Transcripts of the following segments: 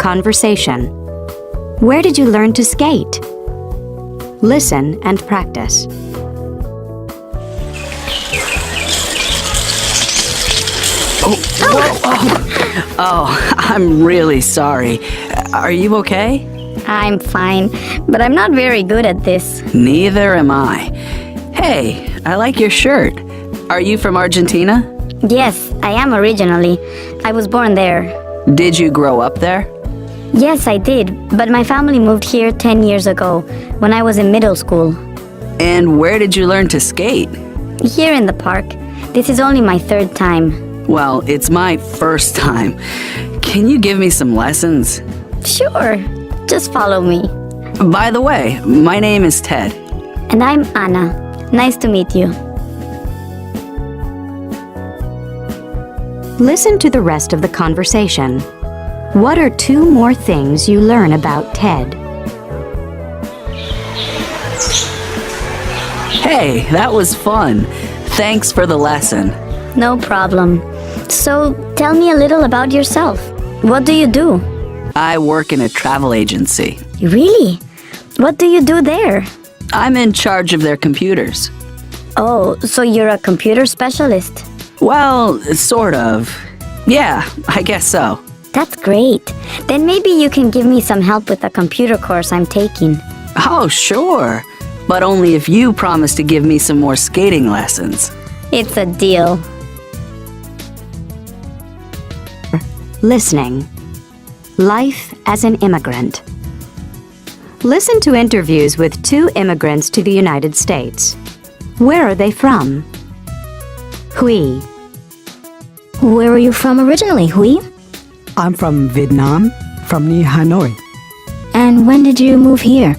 conversation. Where did you learn to skate? Listen and practice. Oh, I'm really sorry. Are you okay? I'm fine, but I'm not very good at this. Neither am I. Hey, I like your shirt. Are you from Argentina? Yes, I am originally. I was born there. Did you grow up there? Yes, I did, but my family moved here 10 years ago, when I was in middle school. And where did you learn to skate? Here in the park. This is only my third time. Well, it's my first time. Can you give me some lessons? Sure, just follow me. By the way, my name is Ted. And I'm Anna. Nice to meet you. Listen to the rest of the conversation. What are 2 more things you learn about Ted? Hey, that was fun. Thanks for the lesson. No problem. So, tell me a little about yourself. What do you do? I work in a travel agency. Really? What do you do there? I'm in charge of their computers. Oh, so you're a computer specialist? Well, sort of. Yeah, I guess so. That's great. Then maybe you can give me some help with the computer course I'm taking. Oh, sure. But only if you promise to give me some more skating lessons. It's a deal. Listening. Life as an immigrant. Listen to interviews with 2 immigrants to the United States. Where are they from? Huy. Where are you from originally, Huy? I'm from Vietnam, from near Hanoi. And when did you move here?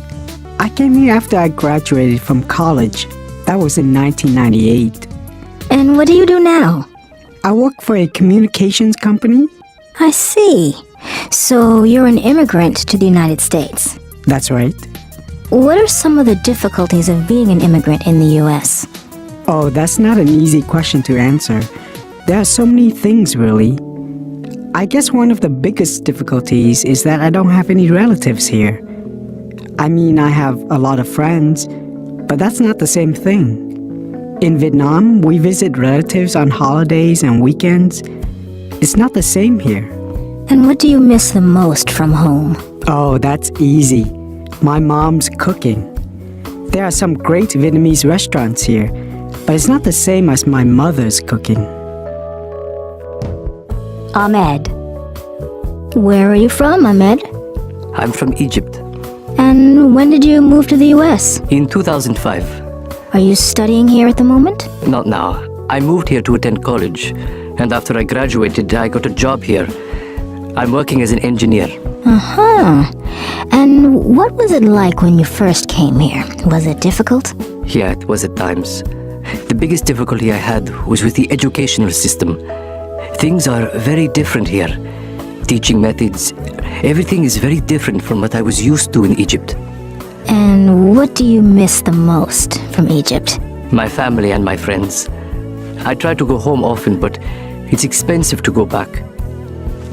I came here after I graduated from college. That was in 1998. And what do you do now? I work for a communications company. I see. So you're an immigrant to the United States. That's right. What are some of the difficulties of being an immigrant in the U.S.? Oh, that's not an easy question to answer. There are so many things, really. I guess one of the biggest difficulties is that I don't have any relatives here. I mean, I have a lot of friends, but that's not the same thing. In Vietnam, we visit relatives on holidays and weekends. It's not the same here. And what do you miss the most from home? Oh, that's easy. My mom's cooking. There are some great Vietnamese restaurants here, but it's not the same as my mother's cooking. Ahmed. Where are you from, Ahmed? I'm from Egypt. And when did you move to the U.S.? In 2005. Are you studying here at the moment? Not now. I moved here to attend college. And after I graduated, I got a job here. I'm working as an engineer. Uh-huh. And what was it like when you first came here? Was it difficult? Yeah, it was at times. The biggest difficulty I had was with the educational system. Things are very different here. Teaching methods, everything is very different from what I was used to in Egypt. And what do you miss the most from Egypt? My family and my friends. I try to go home often, but it's expensive to go back.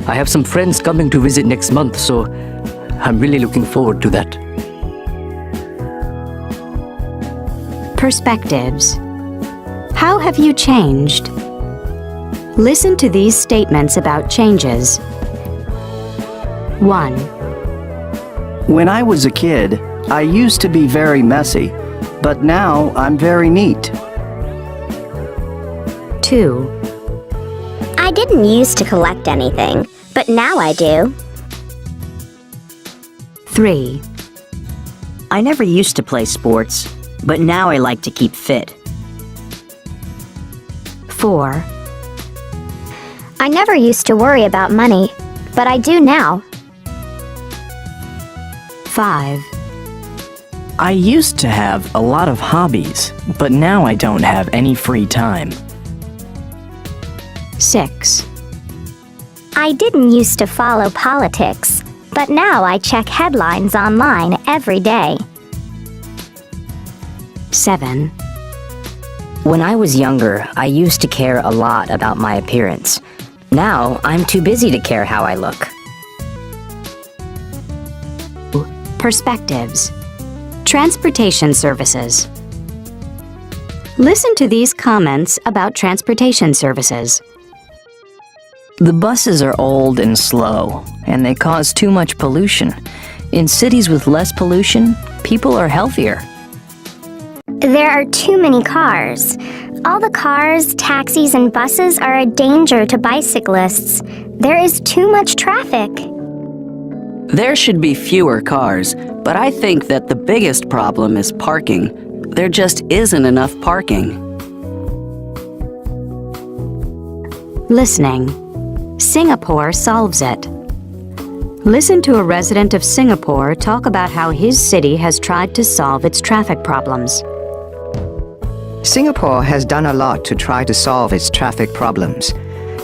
I have some friends coming to visit next month, so I'm really looking forward to that. Perspectives. How have you changed? Listen to these statements about changes. 1. When I was a kid, I used to be very messy, but now I'm very neat. 2. I didn't used to collect anything, but now I do. 3. I never used to play sports, but now I like to keep fit. 4. I never used to worry about money, but I do now. 5. I used to have a lot of hobbies, but now I don't have any free time. 6. I didn't used to follow politics, but now I check headlines online every day. 7. When I was younger, I used to care a lot about my appearance. Now, I'm too busy to care how I look. perspectives, transportation services. Listen to these comments about transportation services. The buses are old and slow, and they cause too much pollution. In cities with less pollution, people are healthier. There are too many cars. All the cars, taxis, and buses are a danger to bicyclists. There is too much traffic. There should be fewer cars, but I think that the biggest problem is parking. There just isn't enough parking. Listening. Singapore solves it. Listen to a resident of Singapore talk about how his city has tried to solve its traffic problems. Singapore has done a lot to try to solve its traffic problems.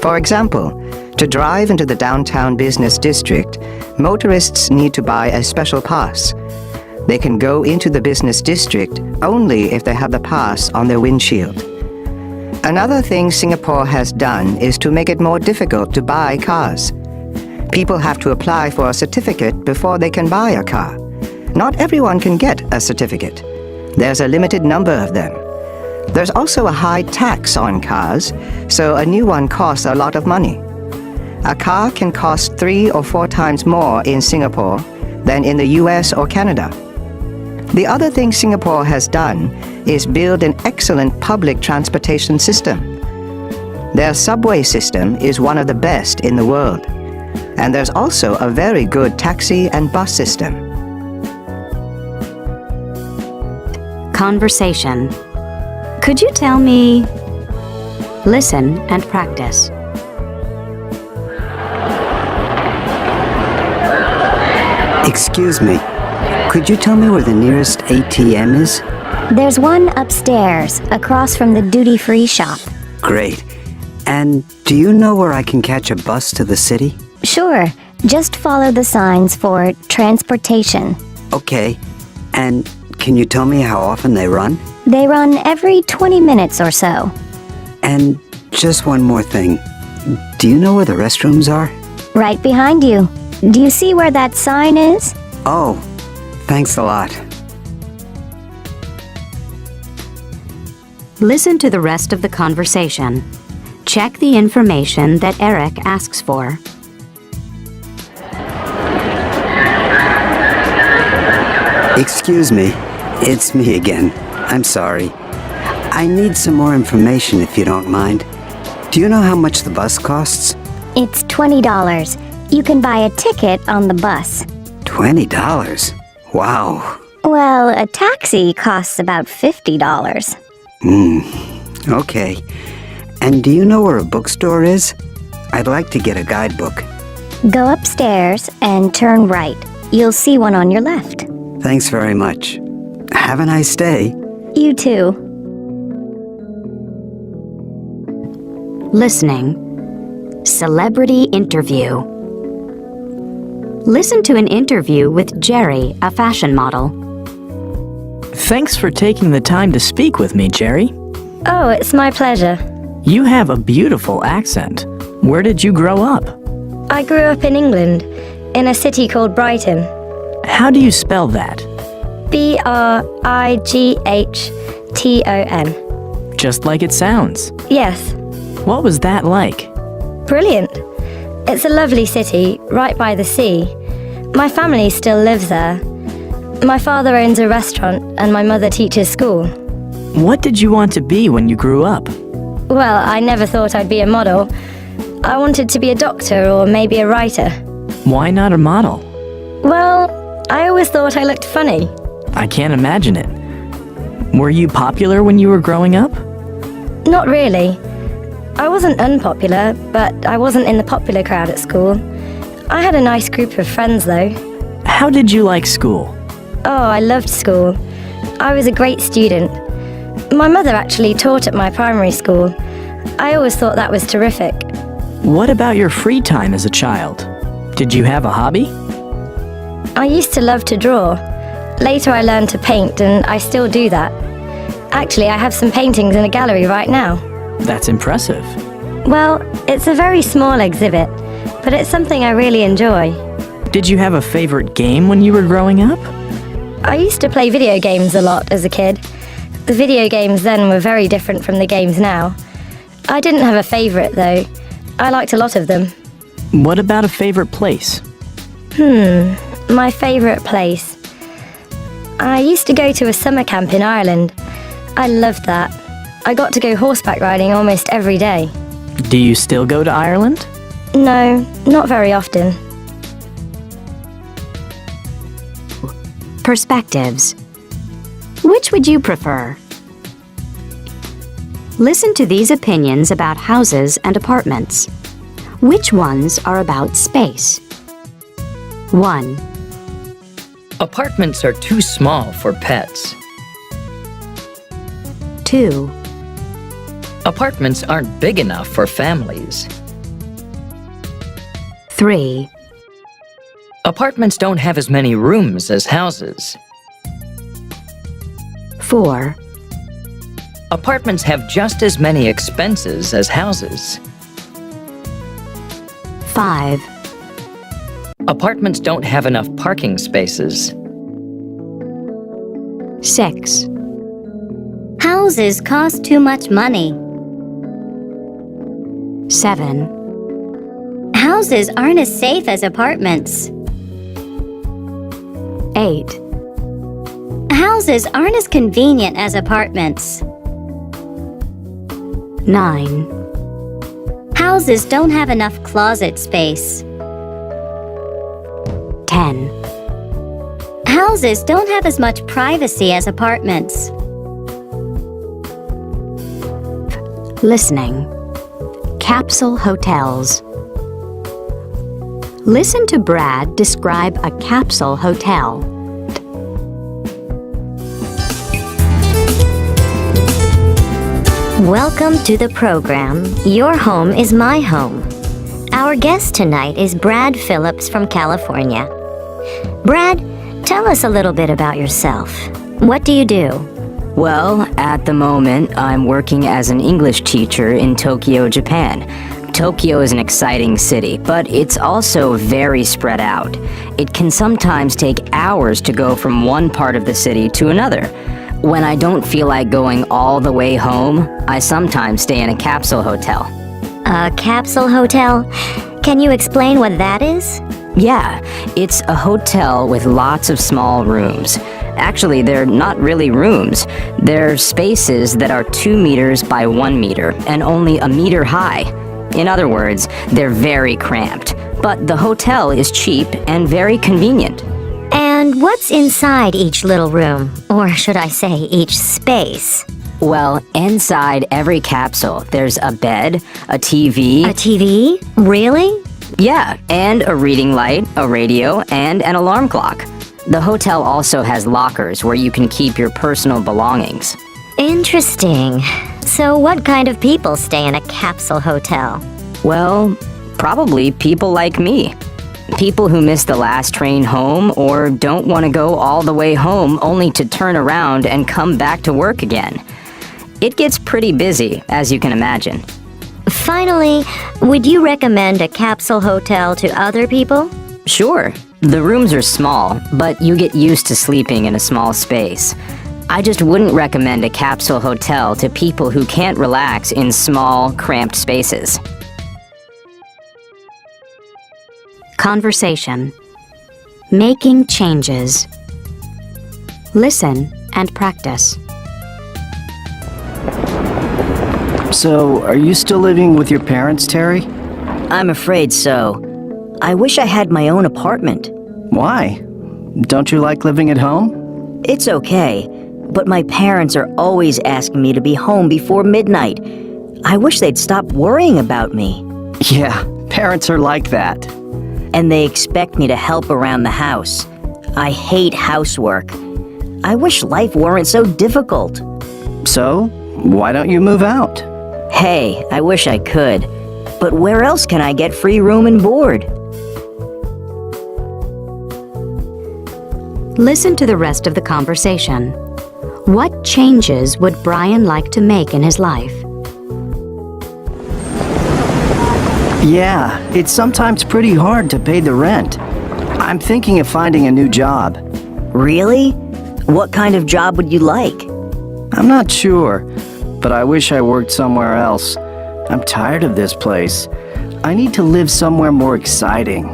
For example, to drive into the downtown business district, motorists need to buy a special pass. They can go into the business district only if they have the pass on their windshield. Another thing Singapore has done is to make it more difficult to buy cars. People have to apply for a certificate before they can buy a car. Not everyone can get a certificate. There's a limited number of them. There's also a high tax on cars, so a new one costs a lot of money. A car can cost 3 or 4 times more in Singapore than in the US or Canada. The other thing Singapore has done is build an excellent public transportation system. Their subway system is one of the best in the world. And there's also a very good taxi and bus system. Conversation. Could you tell me? Listen and practice. Excuse me. Could you tell me where the nearest ATM is? There's one upstairs, across from the duty-free shop. Great. And do you know where I can catch a bus to the city? Sure, just follow the signs for transportation. Okay. And can you tell me how often they run? They run every 20 minutes or so. And just one more thing. Do you know where the restrooms are? Right behind you. Do you see where that sign is? Oh, thanks a lot. Listen to the rest of the conversation. Check the information that Eric asks for. Excuse me. It's me again. I'm sorry. I need some more information if you don't mind. Do you know how much the bus costs? It's $20. You can buy a ticket on the bus. $20? Wow. Well, a taxi costs about $50. Okay. And do you know where a bookstore is? I'd like to get a guidebook. Go upstairs and turn right. You'll see one on your left. Thanks very much. Have a nice day. You too. Listening. Celebrity interview. Listen to an interview with Jerry, a fashion model. Thanks for taking the time to speak with me, Jerry. Oh, it's my pleasure. You have a beautiful accent. Where did you grow up? I grew up in England, in a city called Brighton. How do you spell that? Brighton. Just like it sounds. Yes. What was that like? Brilliant. It's a lovely city, right by the sea. My family still lives there. My father owns a restaurant and my mother teaches school. What did you want to be when you grew up? Well, I never thought I'd be a model. I wanted to be a doctor or maybe a writer. Why not a model? Well, I always thought I looked funny. I can't imagine it. Were you popular when you were growing up? Not really. I wasn't unpopular, but I wasn't in the popular crowd at school. I had a nice group of friends, though. How did you like school? Oh, I loved school. I was a great student. My mother actually taught at my primary school. I always thought that was terrific. What about your free time as a child? Did you have a hobby? I used to love to draw. Later I learned to paint, and I still do that. Actually, I have some paintings in a gallery right now. That's impressive. Well, it's a very small exhibit, but it's something I really enjoy. Did you have a favorite game when you were growing up? I used to play video games a lot as a kid. The video games then were very different from the games now. I didn't have a favorite though. I liked a lot of them. What about a favorite place? My favorite place. I used to go to a summer camp in Ireland. I loved that. I got to go horseback riding almost every day. Do you still go to Ireland? No, not very often. Perspectives. Which would you prefer? Listen to these opinions about houses and apartments. Which ones are about space? 1. Apartments are too small for pets. 2. Apartments aren't big enough for families. 3. Apartments don't have as many rooms as houses. 4. Apartments have just as many expenses as houses. 5. Apartments don't have enough parking spaces. 6. Houses cost too much money. 7. Houses aren't as safe as apartments. 8. Houses aren't as convenient as apartments. 9. Houses don't have enough closet space. 10. Houses don't have as much privacy as apartments. Listening. Capsule hotels. Listen to Brad describe a capsule hotel. Welcome to the program, Your Home is My Home. Our guest tonight is Brad Phillips from California. Brad, tell us a little bit about yourself. What do you do? Well, at the moment, I'm working as an English teacher in Tokyo, Japan. Tokyo is an exciting city, but it's also very spread out. It can sometimes take hours to go from one part of the city to another. When I don't feel like going all the way home, I sometimes stay in a capsule hotel. A capsule hotel? Can you explain what that is? Yeah, it's a hotel with lots of small rooms. Actually, they're not really rooms. They're spaces that are 2 meters by 1 meter and only a meter high. In other words, they're very cramped. But the hotel is cheap and very convenient. And what's inside each little room? Or should I say each space? Well, inside every capsule, there's a bed, a TV... A TV? Really? Yeah, and a reading light, a radio, and an alarm clock. The hotel also has lockers where you can keep your personal belongings. Interesting. So what kind of people stay in a capsule hotel? Well, probably people like me. People who miss the last train home or don't want to go all the way home only to turn around and come back to work again. It gets pretty busy, as you can imagine. Finally, would you recommend a capsule hotel to other people? Sure. The rooms are small, but you get used to sleeping in a small space. I just wouldn't recommend a capsule hotel to people who can't relax in small, cramped spaces. Conversation. Making changes. Listen and practice. So, are you still living with your parents, Terry? I'm afraid so. I wish I had my own apartment. Why? Don't you like living at home? It's okay, but my parents are always asking me to be home before midnight. I wish they'd stop worrying about me. Yeah, parents are like that. And they expect me to help around the house. I hate housework. I wish life weren't so difficult. So, why don't you move out? Hey, I wish I could. But where else can I get free room and board? Listen to the rest of the conversation. What changes would Brian like to make in his life? Yeah, it's sometimes pretty hard to pay the rent. I'm thinking of finding a new job. Really? What kind of job would you like? I'm not sure, but I wish I worked somewhere else. I'm tired of this place. I need to live somewhere more exciting.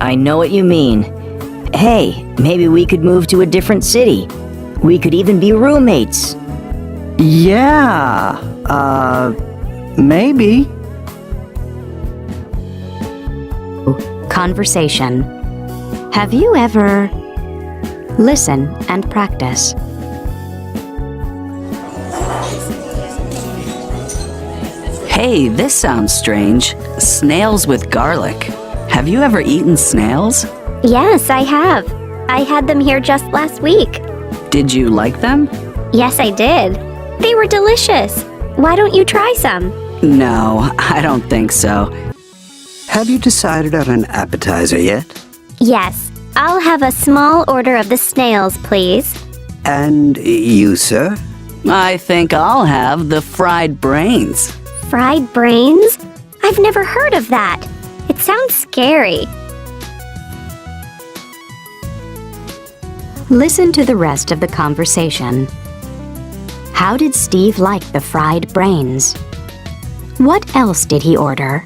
I know what you mean. Hey, maybe we could move to a different city. We could even be roommates. Yeah, maybe. Conversation. Have you ever... Listen and practice. Hey, this sounds strange. Snails with garlic. Have you ever eaten snails? Yes, I have. I had them here just last week. Did you like them? Yes, I did. They were delicious. Why don't you try some? No, I don't think so. Have you decided on an appetizer yet? Yes. I'll have a small order of the snails, please. And you, sir? I think I'll have the fried brains. Fried brains? I've never heard of that. It sounds scary. Listen to the rest of the conversation. How did Steve like the fried brains? What else did he order?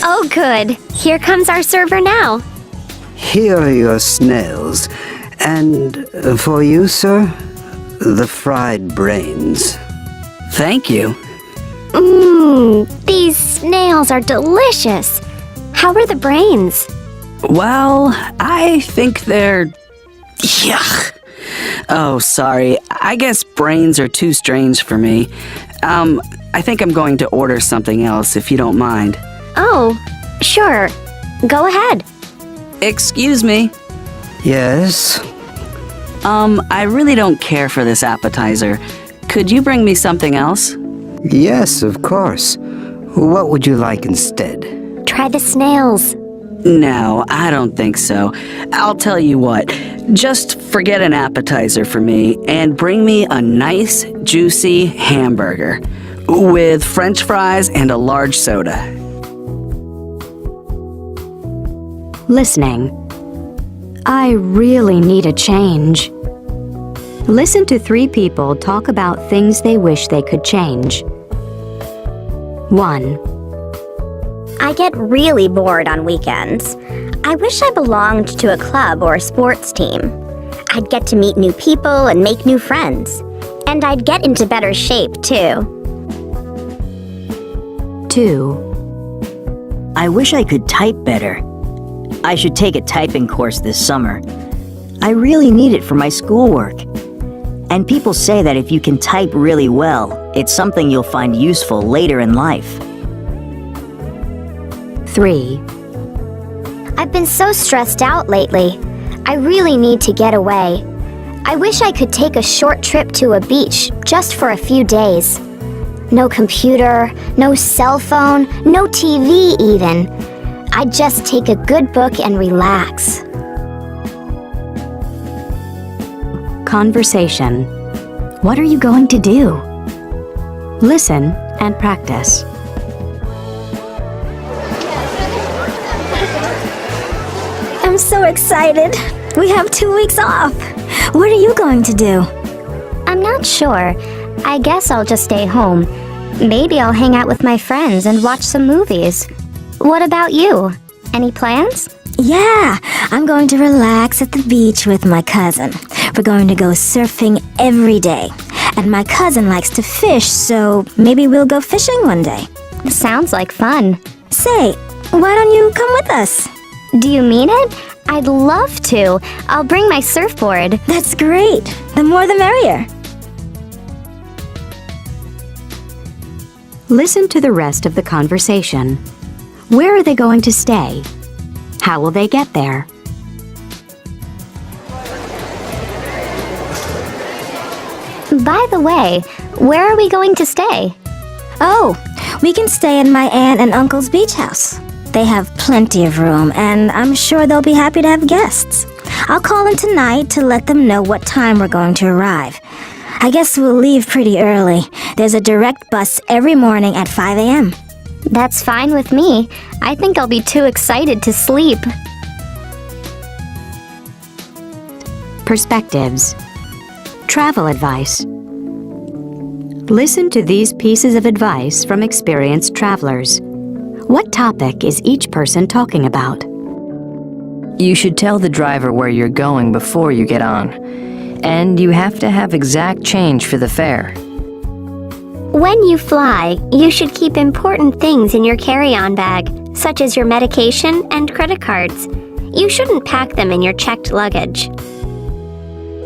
Oh, good. Here comes our server now. Here are your snails. And for you, sir, the fried brains. Thank you. These snails are delicious. How are the brains? Well, I think they're... Yuck. Oh, sorry. I guess brains are too strange for me. I think I'm going to order something else if you don't mind. Oh, sure. Go ahead. Excuse me. Yes? I really don't care for this appetizer. Could you bring me something else? Yes, of course. What would you like instead? Try the snails. No, I don't think so. I'll tell you what. Just forget an appetizer for me and bring me a nice, juicy hamburger with French fries and a large soda. Listening. I really need a change. Listen to 3 people talk about things they wish they could change. 1. I get really bored on weekends. I wish I belonged to a club or a sports team. I'd get to meet new people and make new friends. And I'd get into better shape, too. 2. I wish I could type better. I should take a typing course this summer. I really need it for my schoolwork. And people say that if you can type really well, it's something you'll find useful later in life. 3. I've been so stressed out lately. I really need to get away. I wish I could take a short trip to a beach just for a few days. No computer, no cell phone, no TV even. I'd just take a good book and relax. Conversation. What are you going to do? Listen and practice. I'm so excited. We have 2 weeks off. What are you going to do? I'm not sure. I guess I'll just stay home. Maybe I'll hang out with my friends and watch some movies. What about you? Any plans? Yeah, I'm going to relax at the beach with my cousin. We're going to go surfing every day. And my cousin likes to fish, so maybe we'll go fishing one day. Sounds like fun. Say, why don't you come with us? Do you mean it? I'd love to. I'll bring my surfboard. That's great. The more the merrier. Listen to the rest of the conversation. Where are they going to stay? How will they get there? By the way, where are we going to stay? Oh, we can stay in my aunt and uncle's beach house. They have plenty of room, and I'm sure they'll be happy to have guests. I'll call them tonight to let them know what time we're going to arrive. I guess we'll leave pretty early. There's a direct bus every morning at 5 a.m. That's fine with me. I think I'll be too excited to sleep. Perspectives. Travel advice. Listen to these pieces of advice from experienced travelers. What topic is each person talking about? You should tell the driver where you're going before you get on. And you have to have exact change for the fare. When you fly, you should keep important things in your carry-on bag, such as your medication and credit cards. You shouldn't pack them in your checked luggage.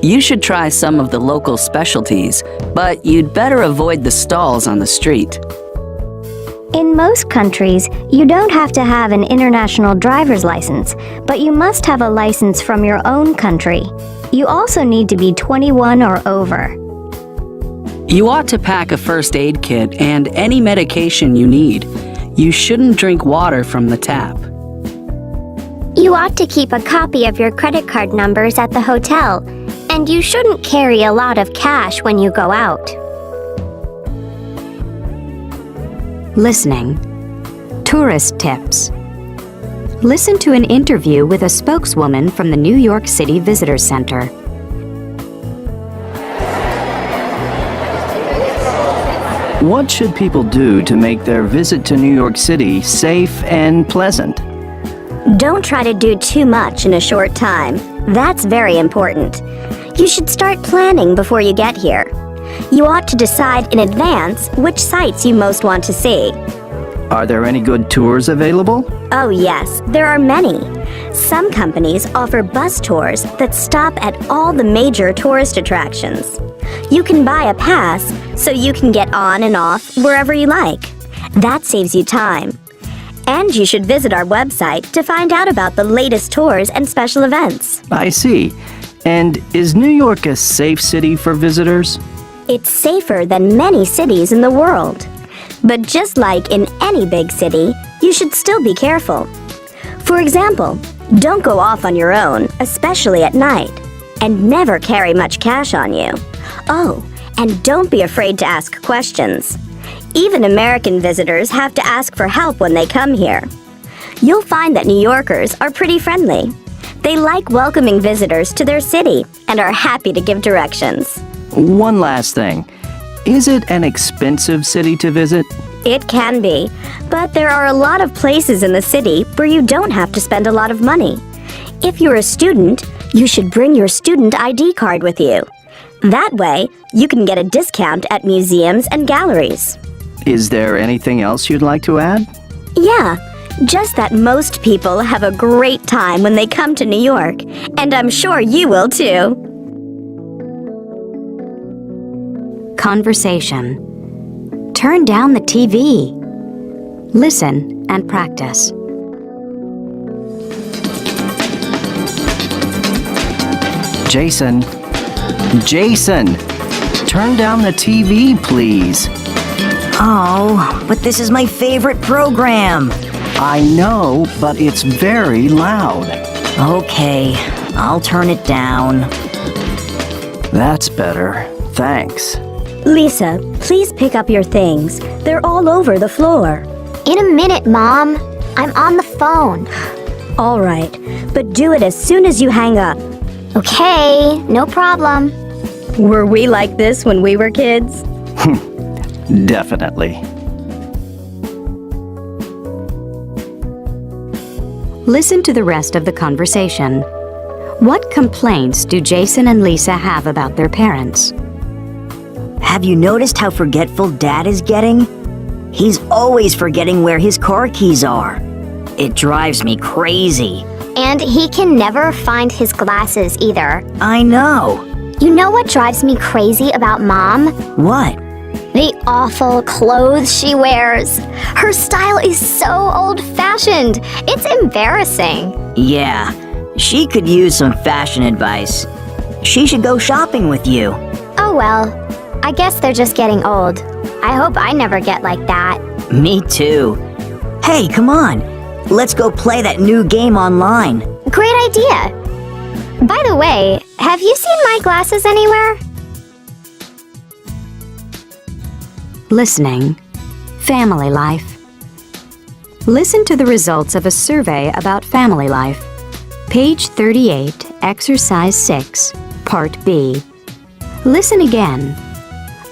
You should try some of the local specialties, but you'd better avoid the stalls on the street. In most countries, you don't have to have an international driver's license, but you must have a license from your own country. You also need to be 21 or over. You ought to pack a first aid kit and any medication you need. You shouldn't drink water from the tap. You ought to keep a copy of your credit card numbers at the hotel, and you shouldn't carry a lot of cash when you go out. Listening. Tourist tips. Listen to an interview with a spokeswoman from the New York City Visitor Center. What should people do to make their visit to New York City safe and pleasant? Don't try to do too much in a short time. That's very important. You should start planning before you get here. You ought to decide in advance which sites you most want to see. Are there any good tours available? Oh yes, there are many. Some companies offer bus tours that stop at all the major tourist attractions. You can buy a pass so you can get on and off wherever you like. That saves you time. And you should visit our website to find out about the latest tours and special events. I see. And is New York a safe city for visitors? It's safer than many cities in the world. But just like in any big city, you should still be careful. For example, don't go off on your own, especially at night. And never carry much cash on you. Oh, and don't be afraid to ask questions. Even American visitors have to ask for help when they come here. You'll find that New Yorkers are pretty friendly. They like welcoming visitors to their city and are happy to give directions. One last thing. Is it an expensive city to visit? It can be, but there are a lot of places in the city where you don't have to spend a lot of money. If you're a student, you should bring your student ID card with you. That way, you can get a discount at museums and galleries. Is there anything else you'd like to add? Yeah, just that most people have a great time when they come to New York, and I'm sure you will too. Conversation. Turn down the TV. Listen and practice. Jason, turn down the TV, please. Oh, but this is my favorite program. I know, but it's very loud. Okay, I'll turn it down. That's better. Thanks. Lisa, please pick up your things. They're all over the floor. In a minute, Mom. I'm on the phone. All right, but do it as soon as you hang up. Okay, no problem. Were we like this when we were kids? Definitely. Listen to the rest of the conversation. What complaints do Jason and Lisa have about their parents? Have you noticed how forgetful Dad is getting? He's always forgetting where his car keys are. It drives me crazy. And he can never find his glasses either. I know. You know what drives me crazy about Mom? What? The awful clothes she wears. Her style is so old-fashioned. It's embarrassing. Yeah, she could use some fashion advice. She should go shopping with you. Oh well, I guess they're just getting old. I hope I never get like that. Me too. Hey, come on. Let's go play that new game online. Great idea. By the way, have you seen my glasses anywhere? Listening. Family life. Listen to the results of a survey about family life. Page 38, Exercise 6, Part B. Listen again.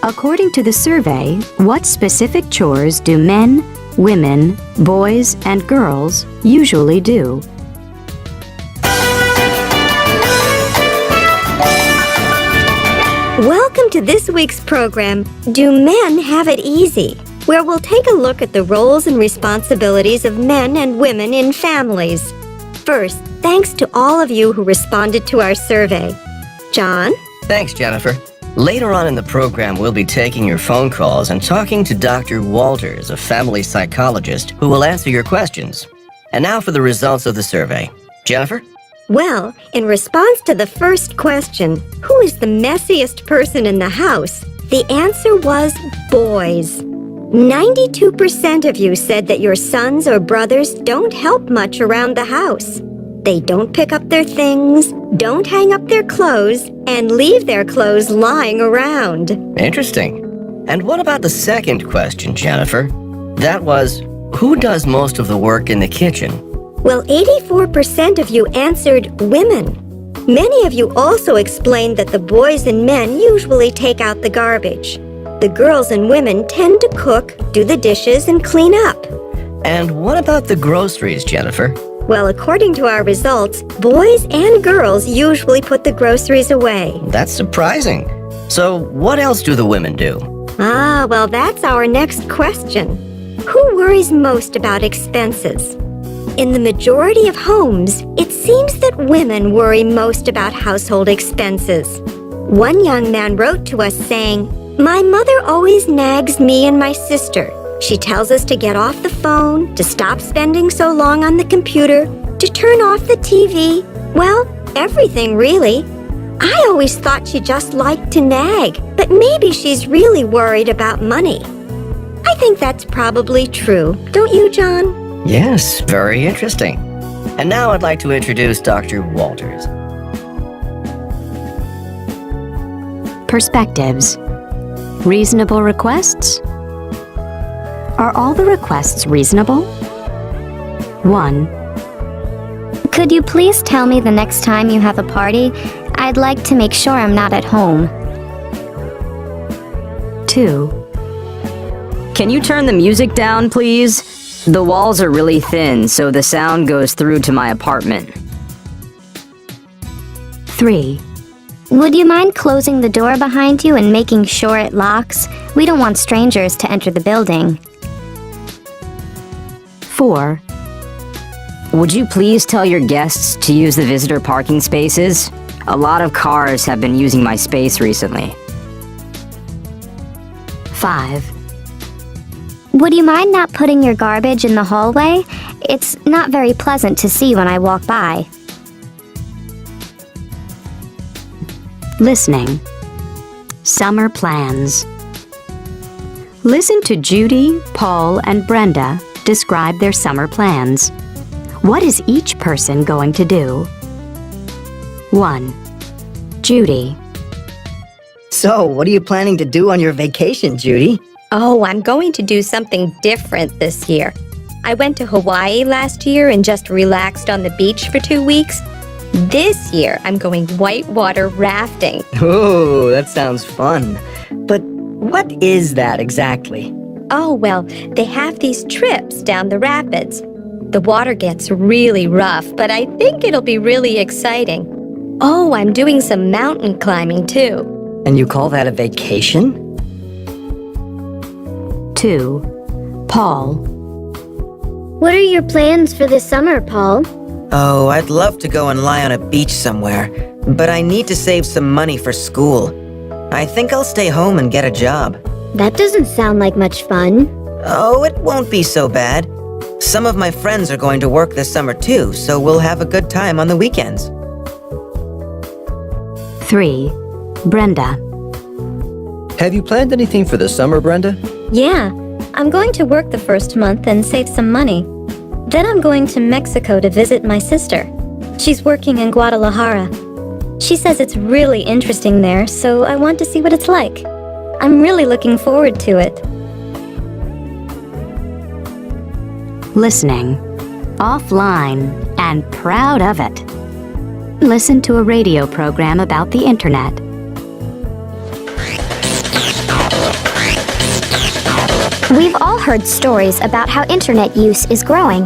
According to the survey, what specific chores do men, women, boys, and girls usually do? Welcome to this week's program, Do Men Have It Easy?, where we'll take a look at the roles and responsibilities of men and women in families. First, thanks to all of you who responded to our survey. John? Thanks, Jennifer. Later on in the program, we'll be taking your phone calls and talking to Dr. Walters, a family psychologist, who will answer your questions. And now for the results of the survey. Jennifer? Well, in response to the first question, who is the messiest person in the house? The answer was boys. 92% of you said that your sons or brothers don't help much around the house. They don't pick up their things, don't hang up their clothes, and leave their clothes lying around. Interesting. And what about the second question, Jennifer? That was, who does most of the work in the kitchen? Well, 84% of you answered women. Many of you also explained that the boys and men usually take out the garbage. The girls and women tend to cook, do the dishes, and clean up. And what about the groceries, Jennifer? Well, according to our results, boys and girls usually put the groceries away. That's surprising. So what else do the women do? Well, that's our next question. Who worries most about expenses? In the majority of homes, it seems that women worry most about household expenses. One young man wrote to us saying, "My mother always nags me and my sister. She tells us to get off the phone, to stop spending so long on the computer, to turn off the TV. Well, everything really. I always thought she just liked to nag, but maybe she's really worried about money." I think that's probably true. Don't you, John? Yes, very interesting. And now I'd like to introduce Dr. Walters. Perspectives. Reasonable requests? Are all the requests reasonable? 1. Could you please tell me the next time you have a party? I'd like to make sure I'm not at home. 2. Can you turn the music down, please? The walls are really thin, so the sound goes through to my apartment. 3. Would you mind closing the door behind you and making sure it locks? We don't want strangers to enter the building. 4. Would you please tell your guests to use the visitor parking spaces? A lot of cars have been using my space recently. 5. Would you mind not putting your garbage in the hallway? It's not very pleasant to see when I walk by. Listening. Summer plans. Listen to Judy, Paul, and Brenda describe their summer plans. What is each person going to do? 1. Judy. So, what are you planning to do on your vacation, Judy? Oh, I'm going to do something different this year. I went to Hawaii last year and just relaxed on the beach for 2 weeks. This year, I'm going whitewater rafting. Oh, that sounds fun. But what is that exactly? Oh, well, they have these trips down the rapids. The water gets really rough, but I think it'll be really exciting. Oh, I'm doing some mountain climbing too. And you call that a vacation? 2. Paul. What are your plans for this summer, Paul? Oh, I'd love to go and lie on a beach somewhere, but I need to save some money for school. I think I'll stay home and get a job. That doesn't sound like much fun. Oh, it won't be so bad. Some of my friends are going to work this summer too, so we'll have a good time on the weekends. 3. Brenda. Have you planned anything for the summer, Brenda? Yeah, I'm going to work the first month and save some money. Then I'm going to Mexico to visit my sister. She's working in Guadalajara. She says it's really interesting there, so I want to see what it's like. I'm really looking forward to it. listening, offline, and proud of it. Listen to a radio program about the internet. We've all heard stories about how internet use is growing.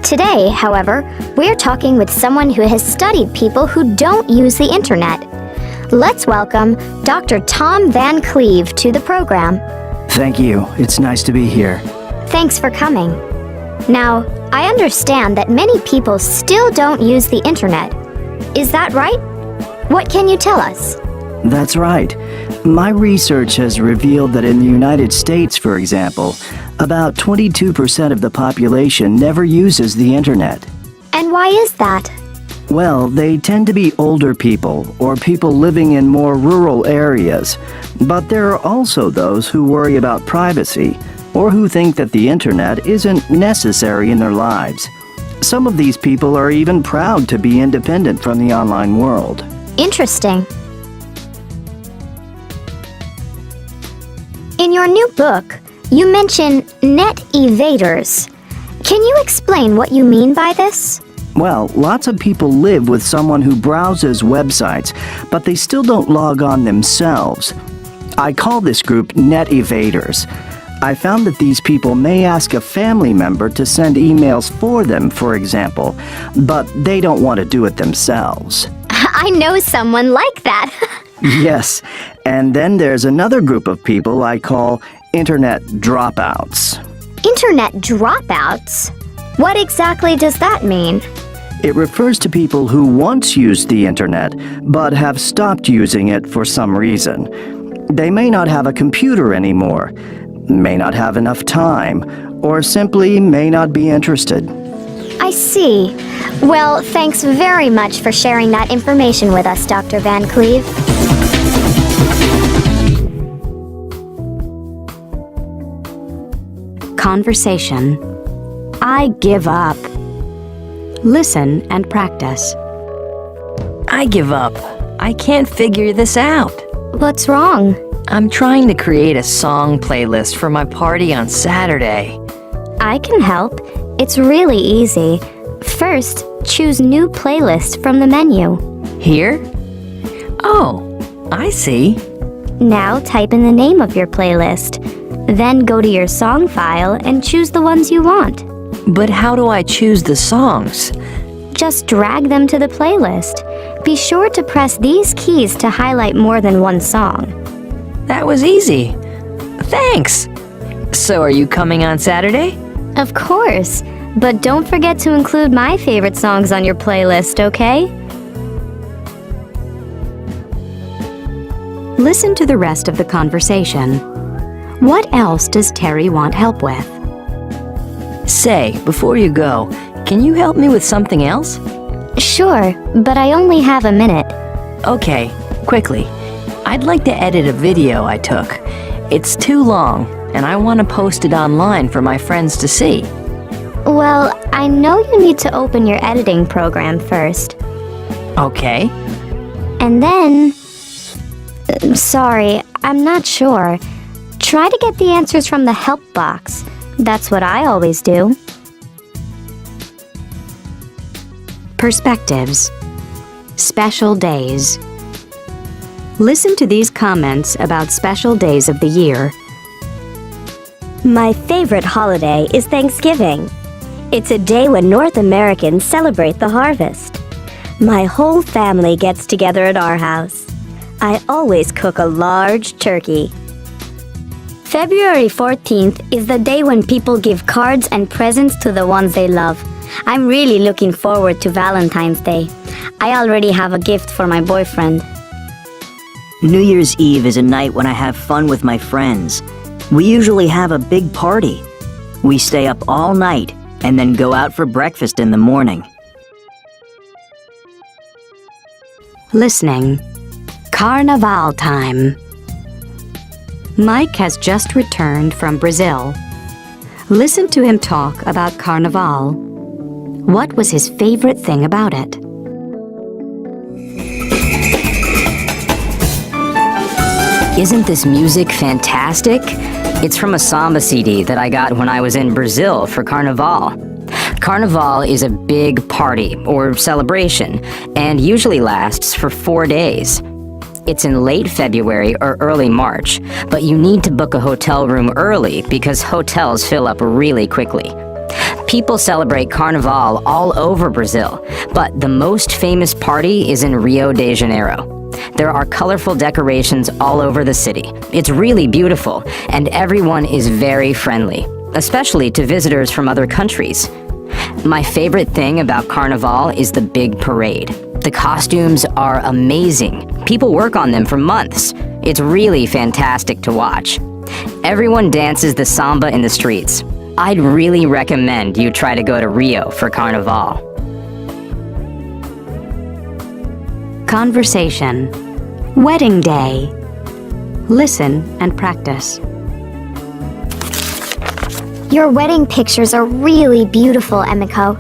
Today, however, we're talking with someone who has studied people who don't use the internet. Let's welcome Dr. Tom Van Cleve to the program. Thank you. It's nice to be here. Thanks for coming. Now, I understand that many people still don't use the internet. Is that right? What can you tell us? That's right. My research has revealed that in the United States, for example, about 22% of the population never uses the internet. And why is that? Well, they tend to be older people or people living in more rural areas. But there are also those who worry about privacy or who think that the internet isn't necessary in their lives. Some of these people are even proud to be independent from the online world. Interesting. In your new book, you mention net evaders. Can you explain what you mean by this? Well, lots of people live with someone who browses websites, but they still don't log on themselves. I call this group net evaders. I found that these people may ask a family member to send emails for them, for example, but they don't want to do it themselves. I know someone like that. Yes, and then there's another group of people I call internet dropouts. Internet dropouts? What exactly does that mean? It refers to people who once used the internet, but have stopped using it for some reason. They may not have a computer anymore, may not have enough time, or simply may not be interested. I see. Well, thanks very much for sharing that information with us, Dr. Van Cleve. Conversation. I give up. Listen and practice. I give up. I can't figure this out. What's wrong? I'm trying to create a song playlist for my party on Saturday. I can help. It's really easy. First, choose New Playlist from the menu. Here? Oh, I see. Now type in the name of your playlist. Then go to your song file and choose the ones you want. But how do I choose the songs? Just drag them to the playlist. Be sure to press these keys to highlight more than one song. That was easy. Thanks. So are you coming on Saturday? Of course. But don't forget to include my favorite songs on your playlist, okay? Listen to the rest of the conversation. What else does Terry want help with? Say, before you go, can you help me with something else? Sure, but I only have a minute. Okay, quickly. I'd like to edit a video I took. It's too long, and I want to post it online for my friends to see. Well, I know you need to open your editing program first. Okay. And then... Sorry, I'm not sure. Try to get the answers from the help box. That's what I always do. Perspectives. Special days. Listen to these comments about special days of the year. My favorite holiday is Thanksgiving. It's a day when North Americans celebrate the harvest. My whole family gets together at our house. I always cook a large turkey. February 14th is the day when people give cards and presents to the ones they love. I'm really looking forward to Valentine's Day. I already have a gift for my boyfriend. New Year's Eve is a night when I have fun with my friends. We usually have a big party. We stay up all night and then go out for breakfast in the morning. Listening. Carnival time. Mike has just returned from Brazil. Listen to him talk about Carnival. What was his favorite thing about it? Isn't this music fantastic? It's from a samba CD that I got when I was in Brazil for Carnival. Carnival is a big party or celebration and usually lasts for 4 days. It's in late February or early March, but you need to book a hotel room early because hotels fill up really quickly. People celebrate Carnival all over Brazil, but the most famous party is in Rio de Janeiro. There are colorful decorations all over the city. It's really beautiful, and everyone is very friendly, especially to visitors from other countries. My favorite thing about Carnival is the big parade. The costumes are amazing. People work on them for months. It's really fantastic to watch. Everyone dances the samba in the streets. I'd really recommend you try to go to Rio for Carnival. Conversation. Wedding day. Listen and practice. Your wedding pictures are really beautiful, Emiko.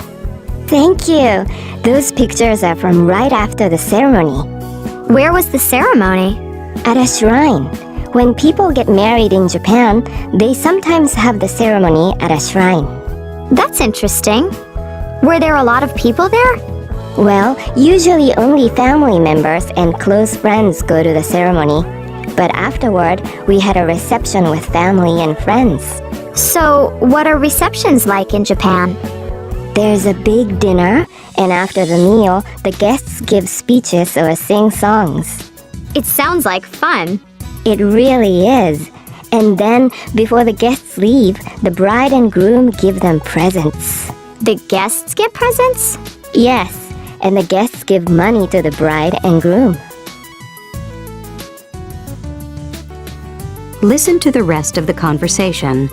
Thank you. Those pictures are from right after the ceremony. Where was the ceremony? At a shrine. When people get married in Japan, they sometimes have the ceremony at a shrine. That's interesting. Were there a lot of people there? Well, usually only family members and close friends go to the ceremony. But afterward, we had a reception with family and friends. So, what are receptions like in Japan? There's a big dinner, and after the meal, the guests give speeches or sing songs. It sounds like fun. It really is. And then, before the guests leave, the bride and groom give them presents. The guests get presents? Yes, and the guests give money to the bride and groom. Listen to the rest of the conversation.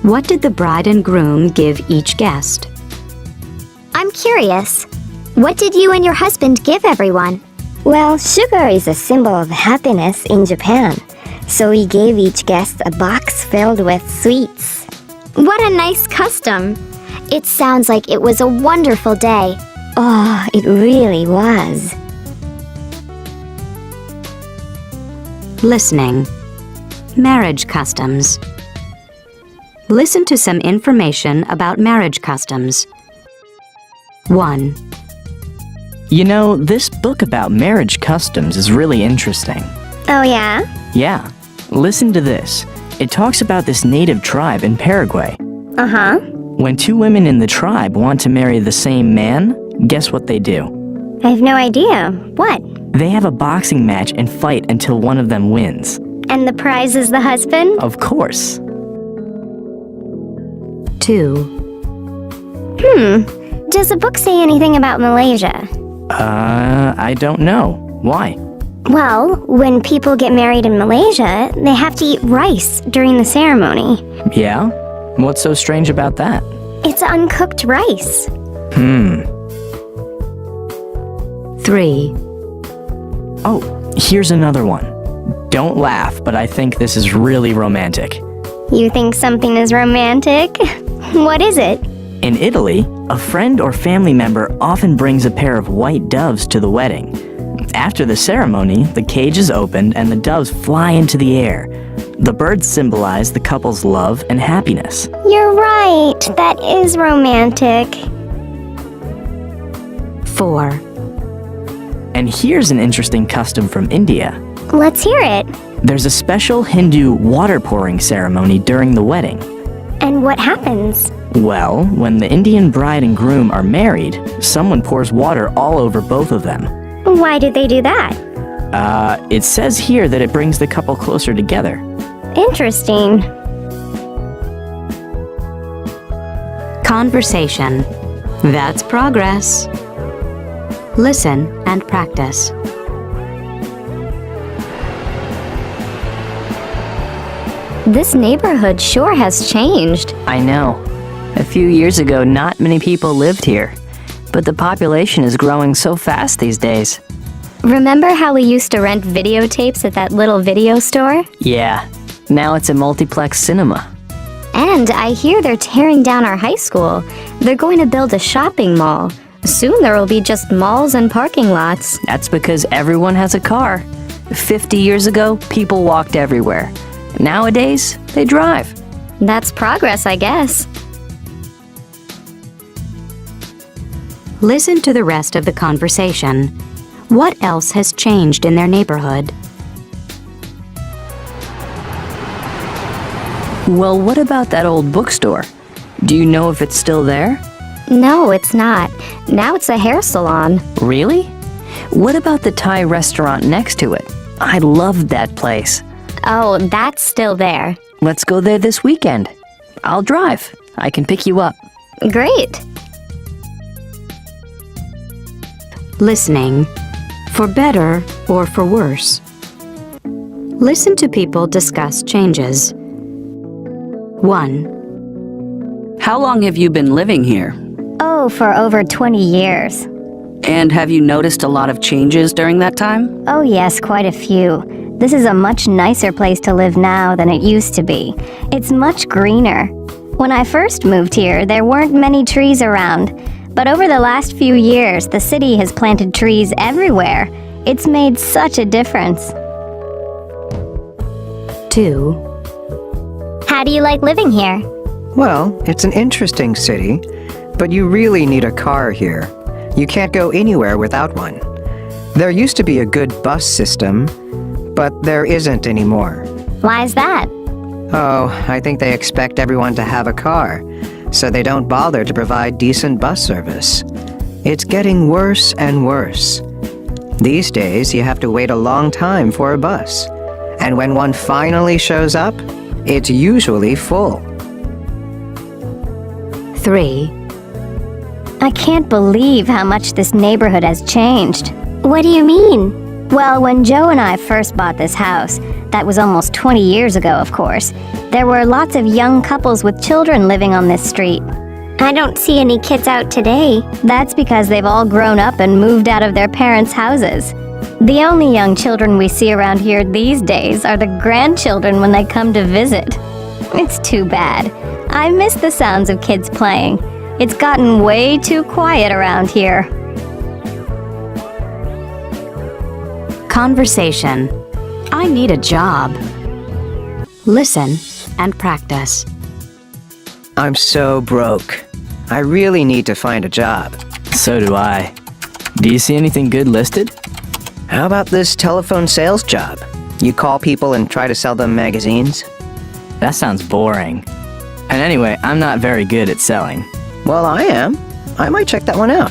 What did the bride and groom give each guest? I'm curious. What did you and your husband give everyone? Well, sugar is a symbol of happiness in Japan, so we gave each guest a box filled with sweets. What a nice custom. It sounds like it was a wonderful day. Oh, it really was. Listening. Marriage customs. Listen to some information about marriage customs. 1. You know, this book about marriage customs is really interesting. Oh, yeah? Yeah. Listen to this. It talks about this native tribe in Paraguay. Uh-huh. When two women in the tribe want to marry the same man, guess what they do? I have no idea. What? They have a boxing match and fight until one of them wins. And the prize is the husband? Of course. 2. Does the book say anything about Malaysia? I don't know. Why? Well, when people get married in Malaysia, they have to eat rice during the ceremony. Yeah? What's so strange about that? It's uncooked rice. 3. Oh, here's another one. Don't laugh, but I think this is really romantic. You think something is romantic? What is it? In Italy, a friend or family member often brings a pair of white doves to the wedding. After the ceremony, the cage is opened and the doves fly into the air. The birds symbolize the couple's love and happiness. You're right. That is romantic. 4. And here's an interesting custom from India. Let's hear it. There's a special Hindu water pouring ceremony during the wedding. And what happens? Well, when the Indian bride and groom are married, someone pours water all over both of them. Why did they do that? It says here that it brings the couple closer together. Interesting. Conversation. That's progress. Listen and practice. This neighborhood sure has changed. I know. A few years ago, not many people lived here. But the population is growing so fast these days. Remember how we used to rent videotapes at that little video store? Yeah. Now it's a multiplex cinema. And I hear they're tearing down our high school. They're going to build a shopping mall. Soon there will be just malls and parking lots. That's because everyone has a car. 50 years ago, people walked everywhere. Nowadays, they drive. That's progress, I guess. Listen to the rest of the conversation. What else has changed in their neighborhood? Well, what about that old bookstore? Do you know if it's still there? No, it's not. Now it's a hair salon. Really? What about the Thai restaurant next to it? I loved that place. Oh, that's still there. Let's go there this weekend. I'll drive. I can pick you up. Great. Listening. For better or for worse. Listen to people discuss changes. 1. How long have you been living here? Oh, for over 20 years. And have you noticed a lot of changes during that time? Oh yes, quite a few. This is a much nicer place to live now than it used to be. It's much greener. When I first moved here, there weren't many trees around. But over the last few years, the city has planted trees everywhere. It's made such a difference. 2. How do you like living here? Well, it's an interesting city, but you really need a car here. You can't go anywhere without one. There used to be a good bus system, but there isn't anymore. Why is that? Oh, I think they expect everyone to have a car, so they don't bother to provide decent bus service. It's getting worse and worse. These days, you have to wait a long time for a bus, and when one finally shows up, it's usually full. 3. I can't believe how much this neighborhood has changed. What do you mean? Well, when Joe and I first bought this house, that was almost 20 years ago, of course, there were lots of young couples with children living on this street. I don't see any kids out today. That's because they've all grown up and moved out of their parents' houses. The only young children we see around here these days are the grandchildren when they come to visit. It's too bad. I miss the sounds of kids playing. It's gotten way too quiet around here. Conversation. I need a job. Listen and practice. I'm so broke. I really need to find a job. So do I. Do you see anything good listed? How about this telephone sales job? You call people and try to sell them magazines? That sounds boring. And anyway, I'm not very good at selling. Well, I am. I might check that one out.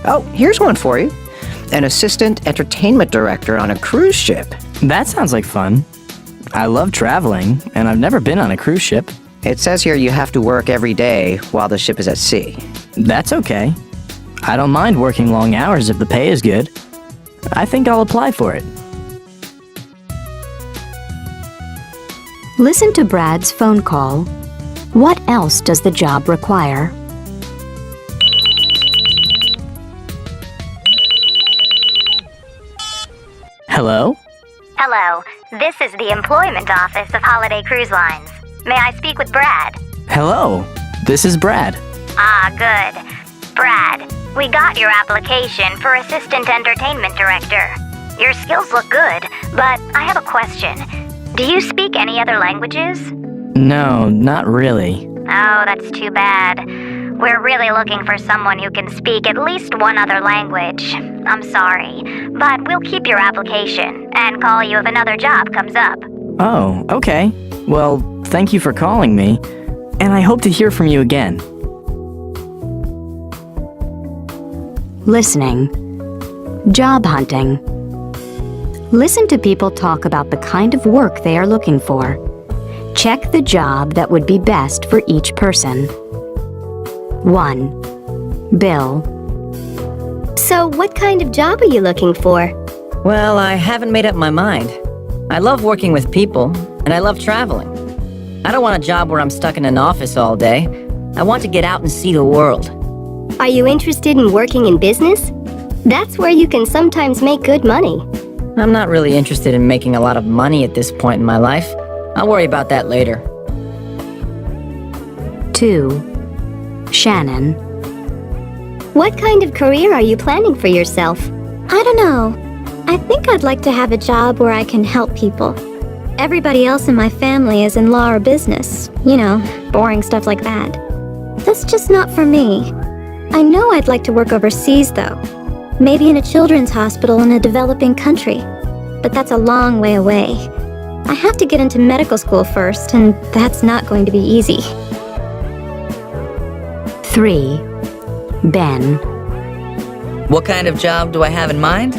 Oh, here's one for you. An assistant entertainment director on a cruise ship. That sounds like fun. I love traveling, and I've never been on a cruise ship. It says here you have to work every day while the ship is at sea. That's okay. I don't mind working long hours if the pay is good. I think I'll apply for it. Listen to Brad's phone call. What else does the job require? Hello? Hello, this is the employment office of Holiday Cruise Lines. May I speak with Brad? Hello, this is Brad. Ah, good. Brad, we got your application for Assistant Entertainment Director. Your skills look good, but I have a question. Do you speak any other languages? No, not really. Oh, that's too bad. We're really looking for someone who can speak at least one other language. I'm sorry, but we'll keep your application and call you if another job comes up. Oh, okay. Well, thank you for calling me, and I hope to hear from you again. Listening. Job hunting. Listen to people talk about the kind of work they are looking for. Check the job that would be best for each person. 1. Bill. So, what kind of job are you looking for? Well, I haven't made up my mind. I love working with people, and I love traveling. I don't want a job where I'm stuck in an office all day. I want to get out and see the world. Are you interested in working in business? That's where you can sometimes make good money. I'm not really interested in making a lot of money at this point in my life. I'll worry about that later. 2. Shannon. What kind of career are you planning for yourself? I don't know. I think I'd like to have a job where I can help people. Everybody else in my family is in law or business. You know, boring stuff like that. That's just not for me. I know I'd like to work overseas, though. Maybe in a children's hospital in a developing country. But that's a long way away. I have to get into medical school first, and that's not going to be easy. 3. Ben. What kind of job do I have in mind?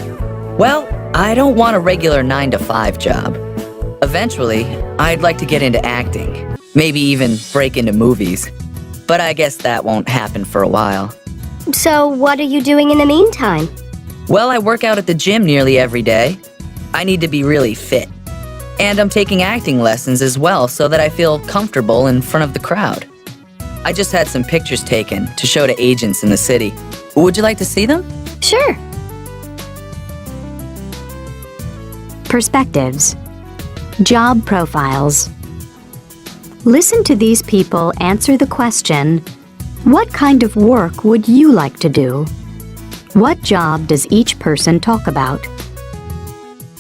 Well, I don't want a regular 9-to-5 job. Eventually, I'd like to get into acting. Maybe even break into movies. But I guess that won't happen for a while. So, what are you doing in the meantime? Well, I work out at the gym nearly every day. I need to be really fit. And I'm taking acting lessons as well so that I feel comfortable in front of the crowd. I just had some pictures taken to show to agents in the city. Would you like to see them? Sure. Perspectives. Job profiles. Listen to these people answer the question, what kind of work would you like to do? What job does each person talk about?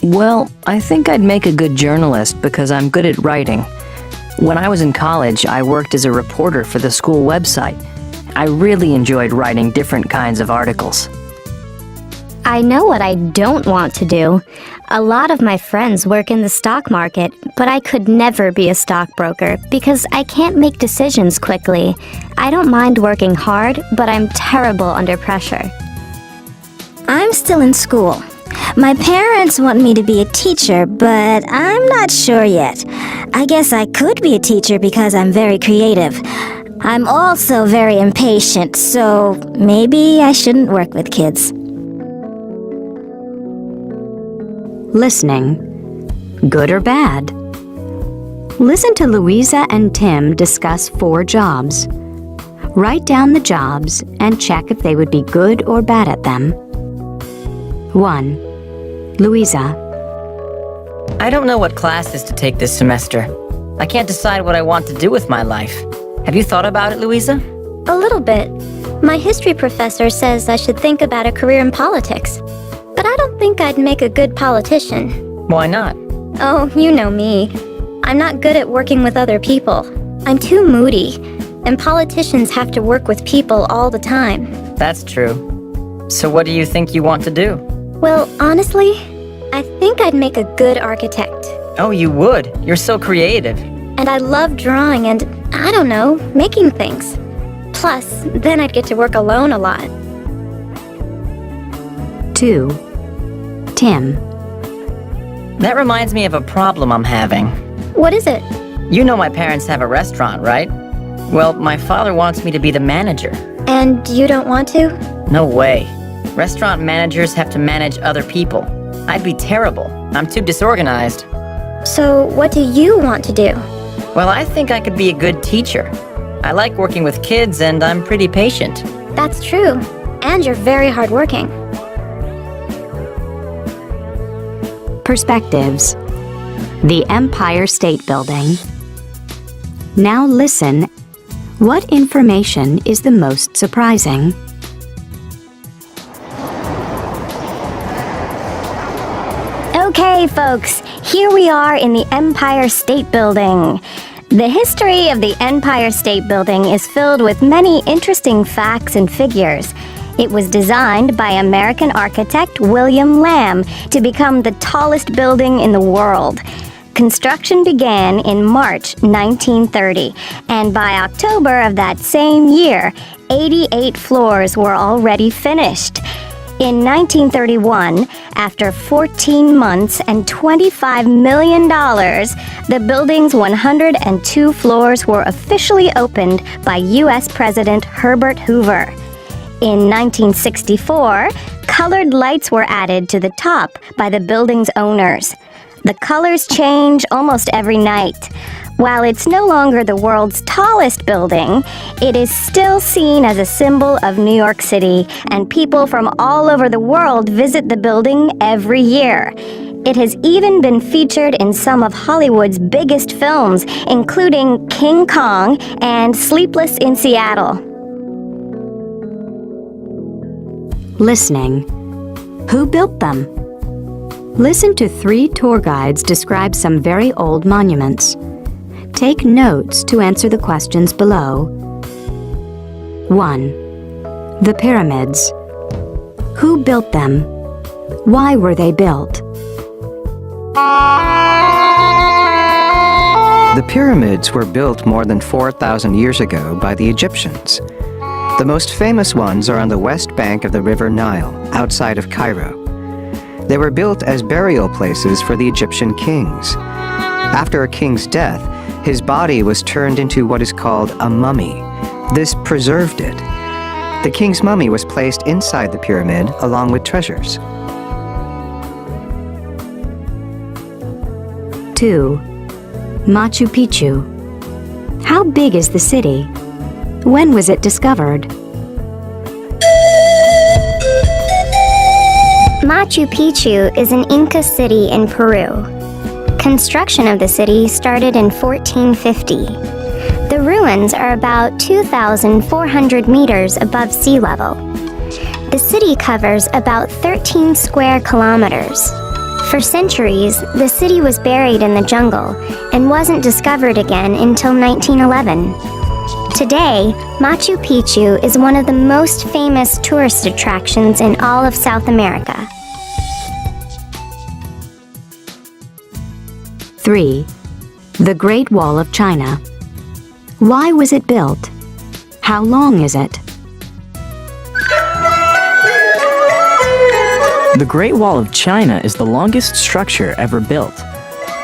Well, I think I'd make a good journalist because I'm good at writing. When I was in college, I worked as a reporter for the school website. I really enjoyed writing different kinds of articles. I know what I don't want to do. A lot of my friends work in the stock market, but I could never be a stockbroker because I can't make decisions quickly. I don't mind working hard, but I'm terrible under pressure. I'm still in school. My parents want me to be a teacher, but I'm not sure yet. I guess I could be a teacher because I'm very creative. I'm also very impatient, so maybe I shouldn't work with kids. Listening. Good or bad? Listen to Louisa and Tim discuss 4 jobs. Write down the jobs and check if they would be good or bad at them. 1. Louisa. I don't know what classes to take this semester. I can't decide what I want to do with my life. Have you thought about it, Louisa? A little bit. My history professor says I should think about a career in politics. But I don't think I'd make a good politician. Why not? Oh, you know me. I'm not good at working with other people. I'm too moody. And politicians have to work with people all the time. That's true. So what do you think you want to do? Well, honestly, I think I'd make a good architect. Oh, you would. You're so creative. And I love drawing and, I don't know, making things. Plus, then I'd get to work alone a lot. 2. Tim. That reminds me of a problem I'm having. What is it? You know my parents have a restaurant, right? Well, my father wants me to be the manager. And you don't want to? No way. Restaurant managers have to manage other people. I'd be terrible. I'm too disorganized. So, what do you want to do? Well, I think I could be a good teacher. I like working with kids and I'm pretty patient. That's true. And you're very hardworking. Perspectives. The Empire State Building. Now listen. What information is the most surprising? Okay, folks, here we are in the Empire State Building. The history of the Empire State Building is filled with many interesting facts and figures. It was designed by American architect William Lamb to become the tallest building in the world. Construction began in March 1930, and by October of that same year, 88 floors were already finished. In 1931, after 14 months and $25 million, the building's 102 floors were officially opened by U.S. President Herbert Hoover. In 1964, colored lights were added to the top by the building's owners. The colors change almost every night. While it's no longer the world's tallest building, it is still seen as a symbol of New York City, and people from all over the world visit the building every year. It has even been featured in some of Hollywood's biggest films, including King Kong and Sleepless in Seattle. Listening. Who built them? Listen to 3 tour guides describe some very old monuments. Take notes to answer the questions below. 1. The pyramids. Who built them? Why were they built? The pyramids were built more than 4,000 years ago by the Egyptians. The most famous ones are on the west bank of the River Nile, outside of Cairo. They were built as burial places for the Egyptian kings. After a king's death, his body was turned into what is called a mummy. This preserved it. The king's mummy was placed inside the pyramid along with treasures. 2. Machu Picchu. How big is the city? When was it discovered? Machu Picchu is an Inca city in Peru. Construction of the city started in 1450. The ruins are about 2,400 meters above sea level. The city covers about 13 square kilometers. For centuries, the city was buried in the jungle and wasn't discovered again until 1911. Today, Machu Picchu is one of the most famous tourist attractions in all of South America. 3. The Great Wall of China. Why was it built? How long is it? The Great Wall of China is the longest structure ever built.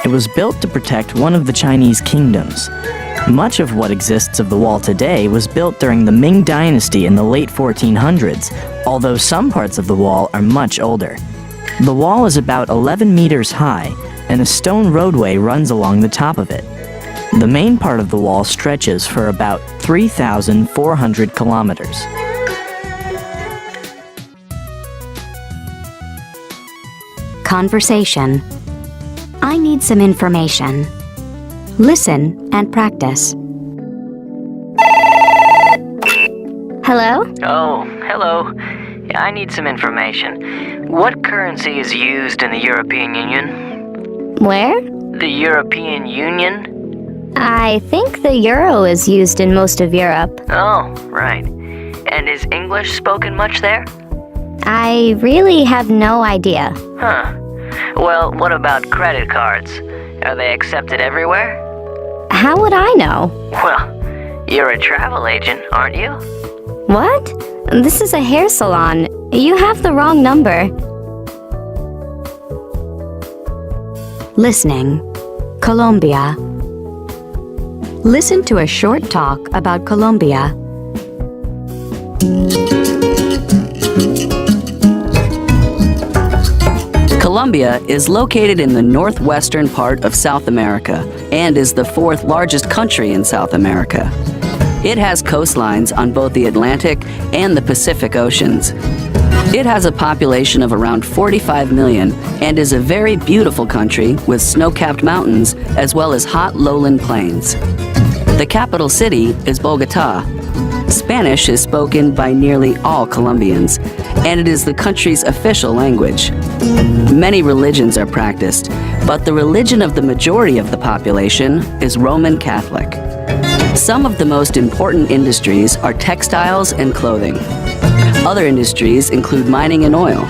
It was built to protect one of the Chinese kingdoms. Much of what exists of the wall today was built during the Ming Dynasty in the late 1400s, although some parts of the wall are much older. The wall is about 11 meters high, and a stone roadway runs along the top of it. The main part of the wall stretches for about 3,400 kilometers. Conversation. I need some information. Listen and practice. Hello? Oh, hello. Yeah, I need some information. What currency is used in the European Union? Where? The European Union? I think the euro is used in most of Europe. Oh, right. And is English spoken much there? I really have no idea. Huh. Well, what about credit cards? Are they accepted everywhere? How would I know? Well, you're a travel agent, aren't you? What? This is a hair salon. You have the wrong number. Listening. Colombia. Listen to a short talk about Colombia. Colombia is located in the northwestern part of South America and is the 4th largest country in South America. It has coastlines on both the Atlantic and the Pacific Oceans. It has a population of around 45 million and is a very beautiful country with snow-capped mountains as well as hot lowland plains. The capital city is Bogotá. Spanish is spoken by nearly all Colombians, and it is the country's official language. Many religions are practiced, but the religion of the majority of the population is Roman Catholic. Some of the most important industries are textiles and clothing. Other industries include mining and oil.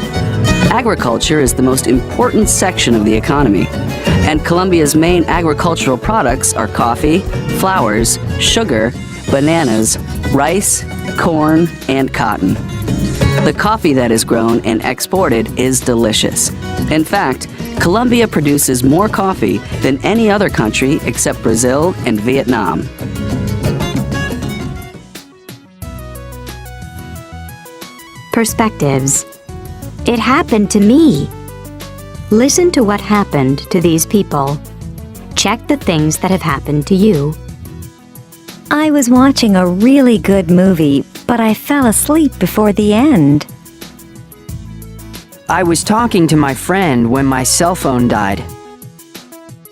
Agriculture is the most important section of the economy, and Colombia's main agricultural products are coffee, flowers, sugar, bananas, rice, corn, and cotton. The coffee that is grown and exported is delicious. In fact, Colombia produces more coffee than any other country except Brazil and Vietnam. Perspectives. It happened to me. Listen to what happened to these people. Check the things that have happened to you. I was watching a really good movie, but I fell asleep before the end. I was talking to my friend when my cell phone died.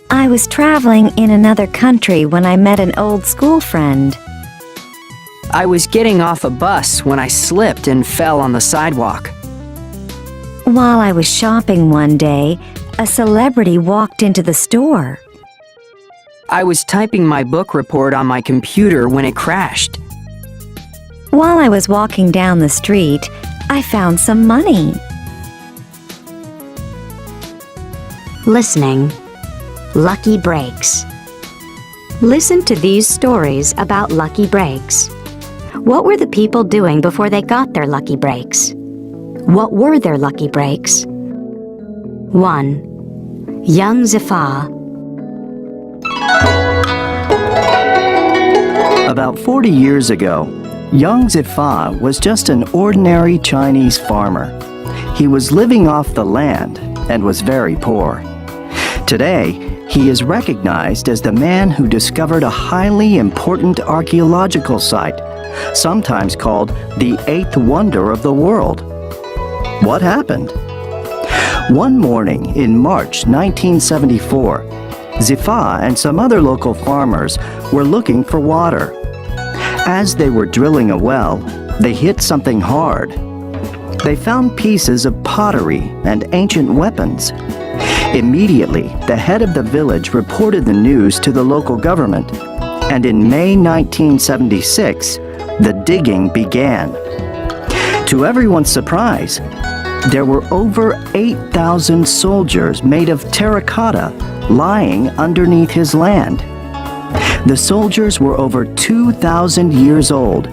I was traveling in another country when I met an old school friend. I was getting off a bus when I slipped and fell on the sidewalk. While I was shopping one day, a celebrity walked into the store. I was typing my book report on my computer when it crashed. While I was walking down the street, I found some money. Listening. Lucky breaks. Listen to these stories about lucky breaks. What were the people doing before they got their lucky breaks? What were their lucky breaks? 1. Young Zifah. About 40 years ago, young Zifah was just an ordinary Chinese farmer. He was living off the land and was very poor. Today, he is recognized as the man who discovered a highly important archaeological site, sometimes called the eighth wonder of the world. What happened? One morning in March 1974, Zifah and some other local farmers were looking for water. As they were drilling a well, they hit something hard. They found pieces of pottery and ancient weapons. Immediately, the head of the village reported the news to the local government, and in May 1976, the digging began. To everyone's surprise, there were over 8,000 soldiers made of terracotta lying underneath his land. The soldiers were over 2,000 years old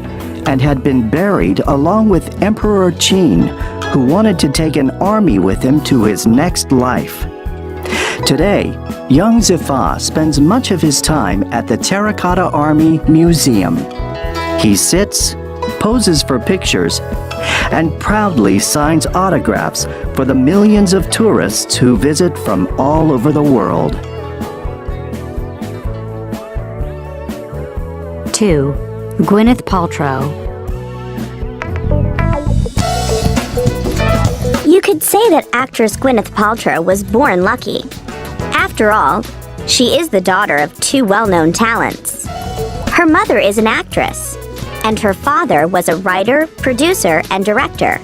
and had been buried along with Emperor Qin, who wanted to take an army with him to his next life. Today, young Zifah spends much of his time at the Terracotta Army Museum. He sits, poses for pictures, and proudly signs autographs for the millions of tourists who visit from all over the world. 2. Gwyneth Paltrow. You could say that actress Gwyneth Paltrow was born lucky. After all, she is the daughter of two well-known talents. Her mother is an actress, and her father was a writer, producer, and director.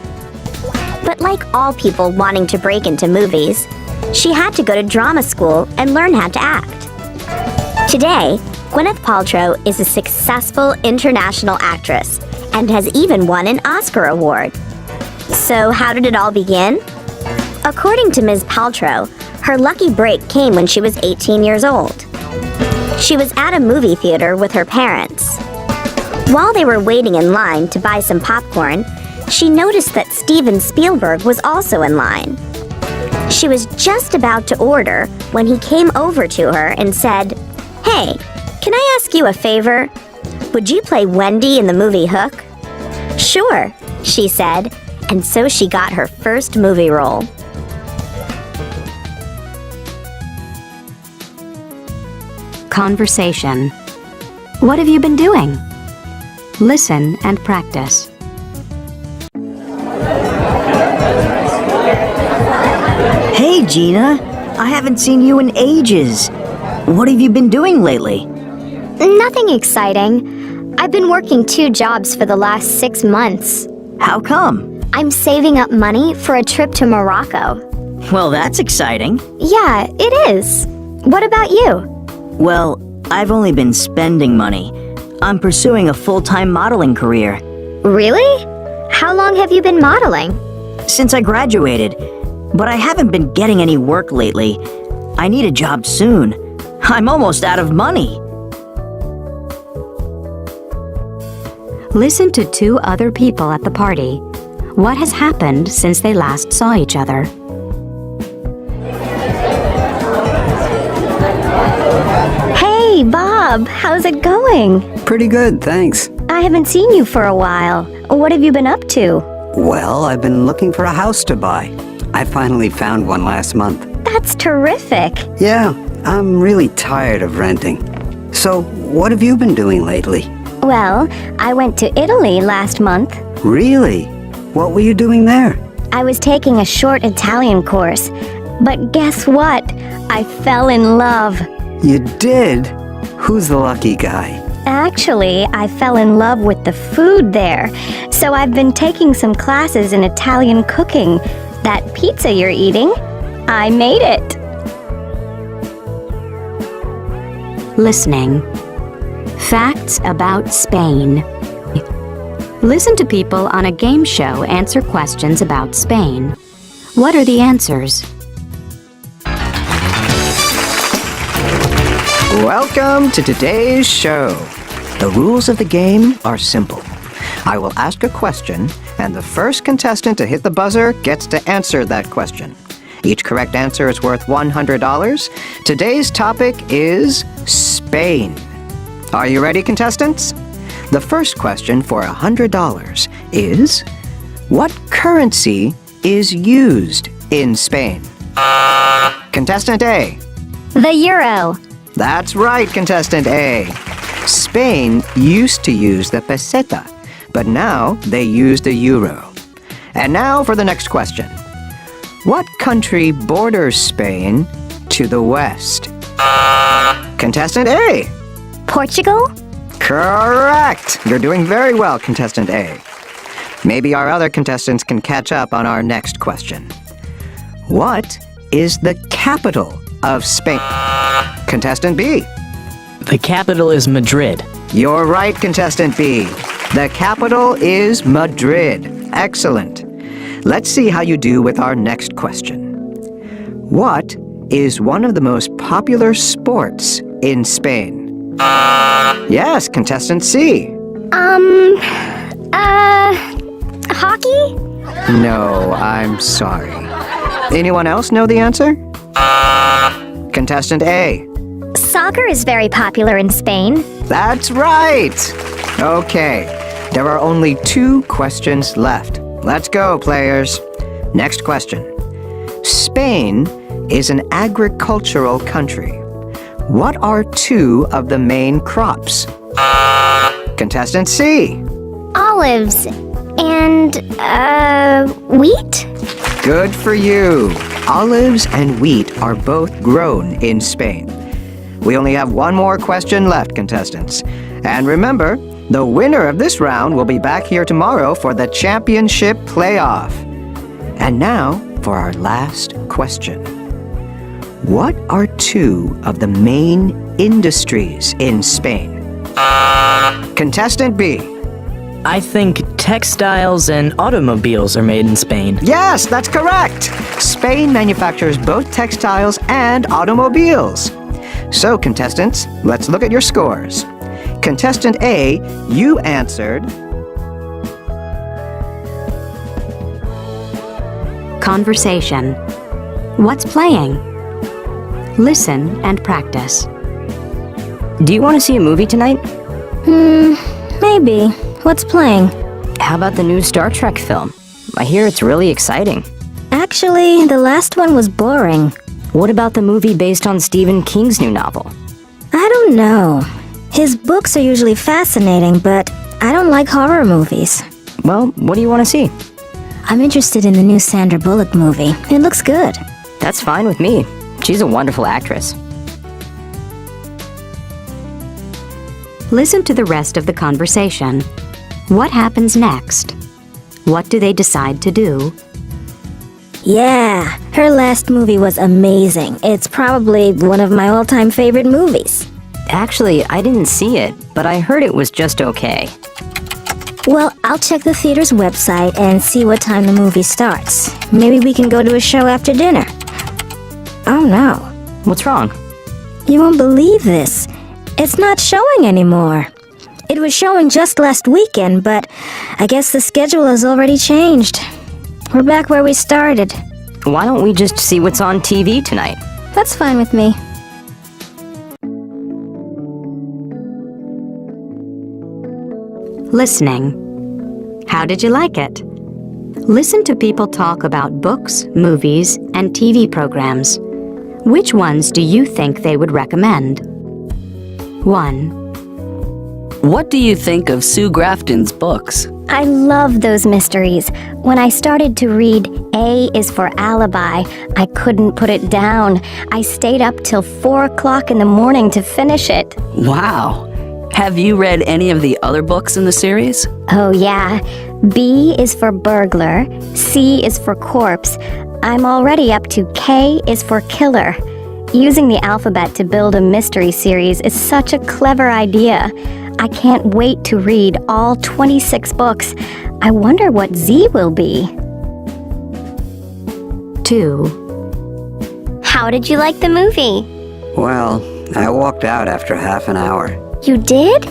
But like all people wanting to break into movies, she had to go to drama school and learn how to act. Today, Gwyneth Paltrow is a successful international actress and has even won an Oscar award. So how did it all begin? According to Ms. Paltrow, her lucky break came when she was 18 years old. She was at a movie theater with her parents. While they were waiting in line to buy some popcorn, she noticed that Steven Spielberg was also in line. She was just about to order when he came over to her and said, "Hey, can I ask you a favor? Would you play Wendy in the movie Hook?" "Sure," she said, and so she got her first movie role. Conversation. What have you been doing? Listen and practice. Hey, Gina. I haven't seen you in ages. What have you been doing lately? Nothing exciting. I've been working 2 jobs for the last 6 months. How come? I'm saving up money for a trip to Morocco. Well, that's exciting. Yeah, it is. What about you? Well, I've only been spending money. I'm pursuing a full-time modeling career. Really? How long have you been modeling? Since I graduated, but I haven't been getting any work lately. I need a job soon. I'm almost out of money. Listen to 2 other people at the party. What has happened since they last saw each other? Hey, Bob, how's it going? Pretty good, thanks. I haven't seen you for a while. What have you been up to? Well, I've been looking for a house to buy. I finally found one last month. That's terrific. Yeah, I'm really tired of renting. So, what have you been doing lately? Well, I went to Italy last month. Really? What were you doing there? I was taking a short Italian course. But guess what? I fell in love. You did? Who's the lucky guy? Actually, I fell in love with the food there. So I've been taking some classes in Italian cooking. That pizza you're eating? I made it. Listening. Facts about Spain. Listen to people on a game show answer questions about Spain. What are the answers? Welcome to today's show. The rules of the game are simple. I will ask a question, and the first contestant to hit the buzzer gets to answer that question. Each correct answer is worth $100. Today's topic is Spain. Are you ready, contestants? The first question for $100 is, what currency is used in Spain? Contestant A. The euro. That's right, contestant A. Spain used to use the peseta, but now they use the euro. And now for the next question. What country borders Spain to the west? Contestant A. Portugal? Correct! You're doing very well, contestant A. Maybe our other contestants can catch up on our next question. What is the capital of Spain? Contestant B. The capital is Madrid. You're right, contestant B. The capital is Madrid. Excellent. Let's see how you do with our next question. What is one of the most popular sports in Spain? Yes, contestant C. Hockey? No, I'm sorry. Anyone else know the answer? Contestant A. Soccer is very popular in Spain. That's right! Okay, there are only 2 questions left. Let's go, players. Next question. Spain is an agricultural country. What are 2 of the main crops? Contestant C. Olives and, wheat? Good for you. Olives and wheat are both grown in Spain. We only have 1 more question left, contestants. And remember, the winner of this round will be back here tomorrow for the championship playoff. And now for our last question. What are 2 of the main industries in Spain? Contestant B. I think textiles and automobiles are made in Spain. Yes, that's correct. Spain manufactures both textiles and automobiles. So, contestants, let's look at your scores. Contestant A, you answered. Conversation. What's playing? Listen and practice. Do you want to see a movie tonight? Maybe. What's playing? How about the new Star Trek film? I hear it's really exciting. Actually, the last one was boring. What about the movie based on Stephen King's new novel? I don't know. His books are usually fascinating, but I don't like horror movies. Well, what do you want to see? I'm interested in the new Sandra Bullock movie. It looks good. That's fine with me. She's a wonderful actress. Listen to the rest of the conversation. What happens next? What do they decide to do? Yeah, her last movie was amazing. It's probably one of my all-time favorite movies. Actually, I didn't see it, but I heard it was just okay. Well, I'll check the theater's website and see what time the movie starts. Maybe we can go to a show after dinner. Oh no. What's wrong? You won't believe this. It's not showing anymore. It was showing just last weekend, but I guess the schedule has already changed. We're back where we started. Why don't we just see what's on TV tonight? That's fine with me. Listening. How did you like it? Listen to people talk about books, movies, and TV programs. Which ones do you think they would recommend? 1. What do you think of Sue Grafton's books? I love those mysteries. When I started to read A is for Alibi, I couldn't put it down. I stayed up till 4 o'clock in the morning to finish it. Wow. Have you read any of the other books in the series? Oh yeah. B is for burglar, C is for corpse. I'm already up to K is for killer. Using the alphabet to build a mystery series is such a clever idea. I can't wait to read all 26 books. I wonder what Z will be. 2. How did you like the movie? Well, I walked out after half an hour. You did?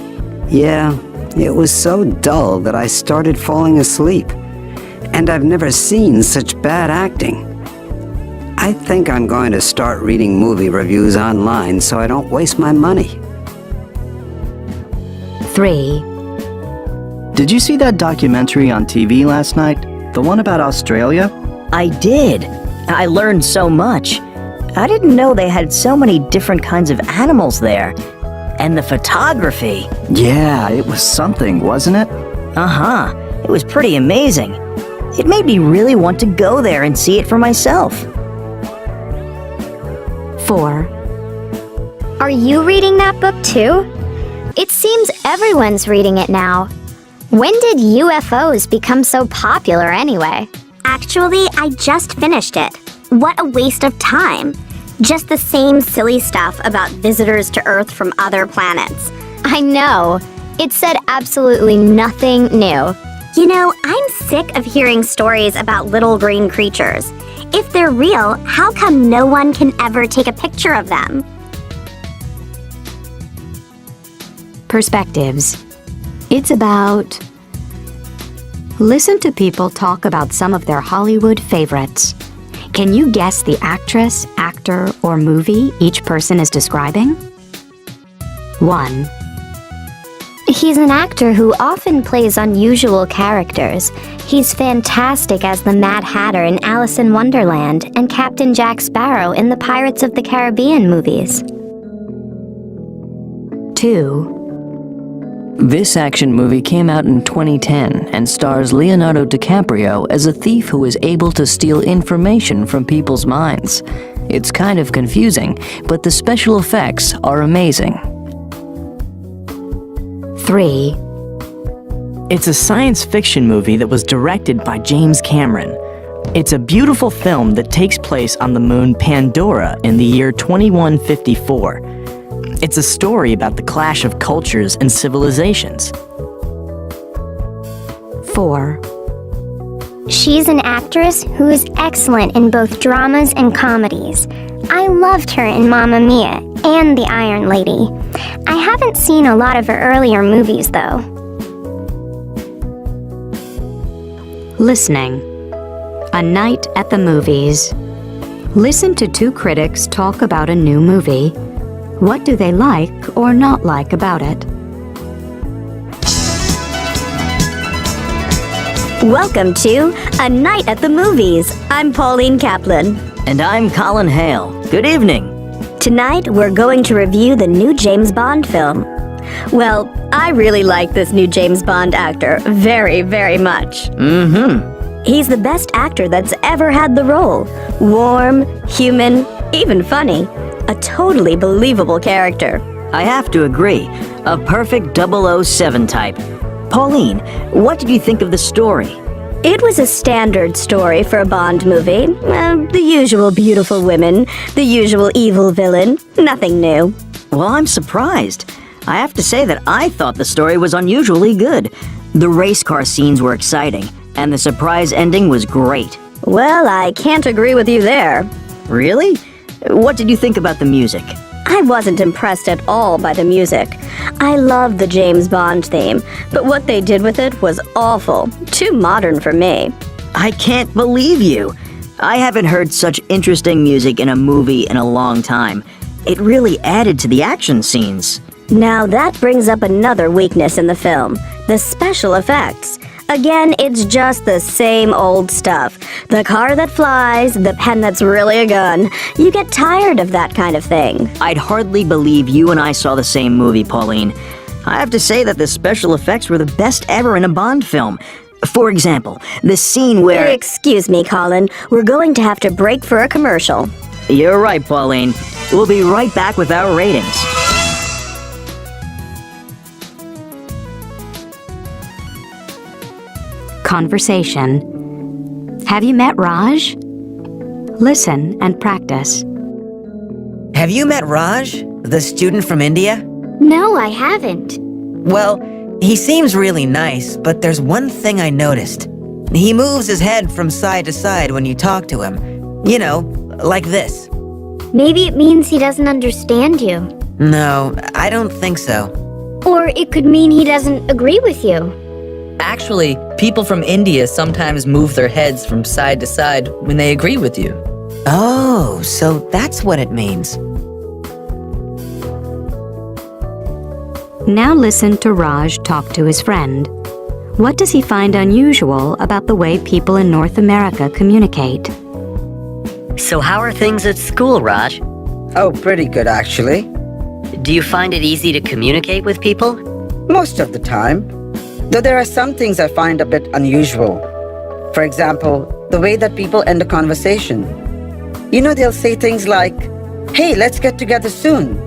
Yeah, it was so dull that I started falling asleep. And I've never seen such bad acting. I think I'm going to start reading movie reviews online so I don't waste my money. 3. Did you see that documentary on TV last night? The one about Australia? I did. I learned so much. I didn't know they had so many different kinds of animals there. And the photography. Yeah, it was something, wasn't it? Uh-huh. It was pretty amazing. It made me really want to go there and see it for myself. 4. Are you reading that book too? It seems everyone's reading it now. When did UFOs become so popular anyway? Actually, I just finished it. What a waste of time. Just the same silly stuff about visitors to Earth from other planets. I know. It said absolutely nothing new. You know, I'm sick of hearing stories about little green creatures. If they're real, how come no one can ever take a picture of them? Perspectives. It's about... Listen to people talk about some of their Hollywood favorites. Can you guess the actress, actor, or movie each person is describing? 1. He's an actor who often plays unusual characters. He's fantastic as the Mad Hatter in Alice in Wonderland and Captain Jack Sparrow in the Pirates of the Caribbean movies. 2. This action movie came out in 2010 and stars Leonardo DiCaprio as a thief who is able to steal information from people's minds. It's kind of confusing, but the special effects are amazing. 3. It's a science fiction movie that was directed by James Cameron. It's a beautiful film that takes place on the moon Pandora in the year 2154. It's a story about the clash of cultures and civilizations. 4. She's an actress who is excellent in both dramas and comedies. I loved her in Mamma Mia and The Iron Lady. I haven't seen a lot of her earlier movies, though. Listening. A night at the movies. Listen to 2 critics talk about a new movie. What do they like or not like about it? Welcome to A Night at the Movies. I'm Pauline Kaplan. And I'm Colin Hale. Good evening. Tonight, we're going to review the new James Bond film. Well, I really like this new James Bond actor very, very much. He's the best actor that's ever had the role. Warm, human, even funny. A totally believable character. I have to agree. A perfect 007 type. Pauline, what did you think of the story? It was a standard story for a Bond movie. The usual beautiful women, the usual evil villain. Nothing new. Well, I'm surprised. I have to say that I thought the story was unusually good. The race car scenes were exciting, and the surprise ending was great. Well, I can't agree with you there. Really? What did you think about the music? I wasn't impressed at all by the music. I love the James Bond theme, but what they did with it was awful. Too modern for me. I can't believe you. I haven't heard such interesting music in a movie in a long time. It really added to the action scenes. Now that brings up another weakness in the film, the special effects. Again, it's just the same old stuff. The car that flies, the pen that's really a gun. You get tired of that kind of thing. I'd hardly believe you and I saw the same movie, Pauline. I have to say that the special effects were the best ever in a Bond film. For example, the scene where... Excuse me, Colin. We're going to have to break for a commercial. You're right, Pauline. We'll be right back with our ratings. Conversation. Have you met Raj? Listen and practice. Have you met Raj, the student from India? No, I haven't. Well, he seems really nice, but there's one thing I noticed. He moves his head from side to side when you talk to him. You know, like this. Maybe it means he doesn't understand you. No, I don't think so. Or it could mean he doesn't agree with you. Actually, people from India sometimes move their heads from side to side when they agree with you. Oh, so that's what it means. Now listen to Raj talk to his friend. What does he find unusual about the way people in North America communicate? So how are things at school, Raj? Oh, pretty good actually. Do you find it easy to communicate with people? Most of the time. Though there are some things I find a bit unusual. For example, the way that people end a conversation. You know, they'll say things like, "Hey, let's get together soon."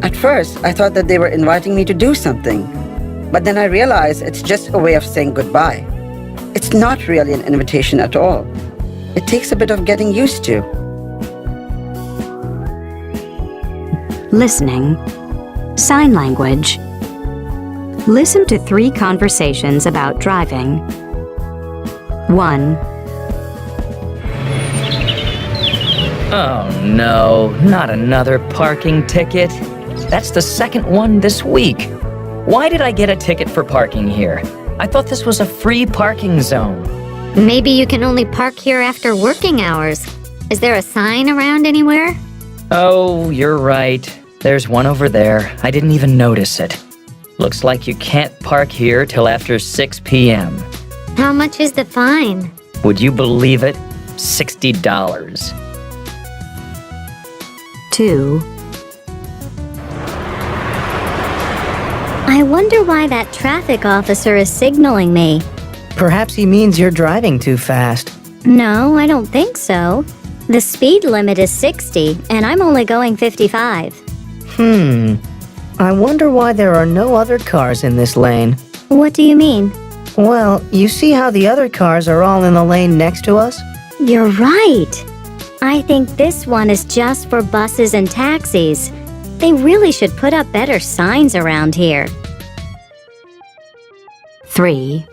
At first, I thought that they were inviting me to do something. But then I realized it's just a way of saying goodbye. It's not really an invitation at all. It takes a bit of getting used to. Listening. Sign language. Listen to 3 conversations about driving. 1. Oh no, not another parking ticket. That's the second one this week. Why did I get a ticket for parking here? I thought this was a free parking zone. Maybe you can only park here after working hours. Is there a sign around anywhere? Oh, you're right. There's one over there. I didn't even notice it. Looks like you can't park here till after 6 p.m. How much is the fine? Would you believe it? $60. 2. I wonder why that traffic officer is signaling me. Perhaps he means you're driving too fast. No, I don't think so. The speed limit is 60, and I'm only going 55. I wonder why there are no other cars in this lane. What do you mean? Well, you see how the other cars are all in the lane next to us? You're right. I think this one is just for buses and taxis. They really should put up better signs around here. 3.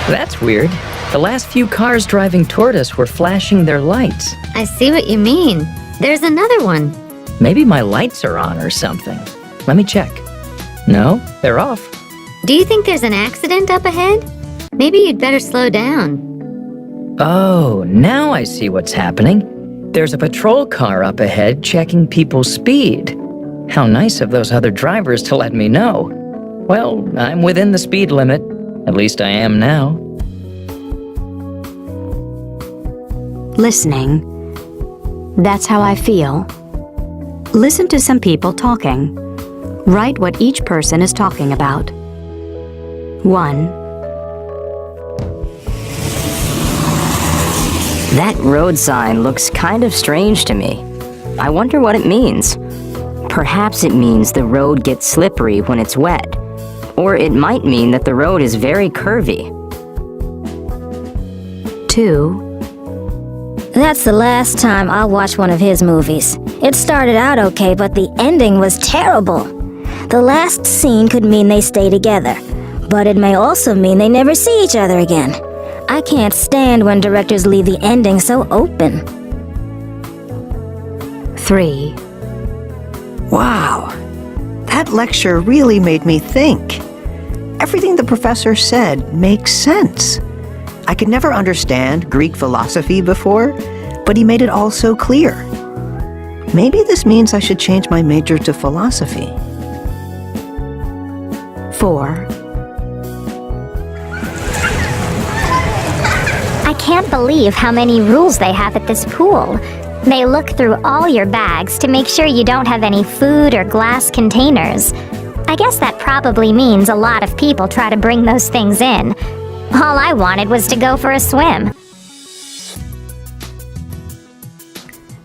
That's weird. The last few cars driving toward us were flashing their lights. I see what you mean. There's another one. Maybe my lights are on or something. Let me check. No, they're off. Do you think there's an accident up ahead? Maybe you'd better slow down. Oh, now I see what's happening. There's a patrol car up ahead checking people's speed. How nice of those other drivers to let me know. Well, I'm within the speed limit. At least I am now. Listening. That's how I feel. Listen to some people talking. Write what each person is talking about. 1. That road sign looks kind of strange to me. I wonder what it means. Perhaps it means the road gets slippery when it's wet. Or it might mean that the road is very curvy. 2. That's the last time I'll watch one of his movies. It started out okay, but the ending was terrible. The last scene could mean they stay together, but it may also mean they never see each other again. I can't stand when directors leave the ending so open. 3. Wow, that lecture really made me think. Everything the professor said makes sense. I could never understand Greek philosophy before, but he made it all so clear. Maybe this means I should change my major to philosophy. 4. I can't believe how many rules they have at this pool. They look through all your bags to make sure you don't have any food or glass containers. I guess that probably means a lot of people try to bring those things in. All I wanted was to go for a swim.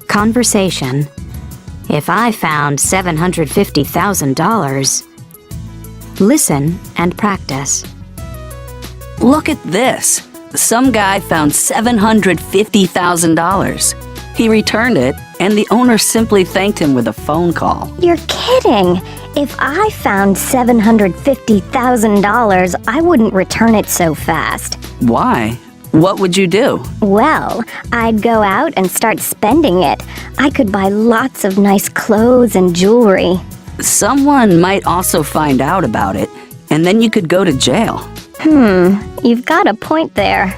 Conversation. If I found $750,000. Listen and practice. Look at this. Some guy found $750,000. He returned it, and the owner simply thanked him with a phone call. You're kidding. If I found $750,000, I wouldn't return it so fast. Why? What would you do? Well, I'd go out and start spending it. I could buy lots of nice clothes and jewelry. Someone might also find out about it, and then you could go to jail. You've got a point there.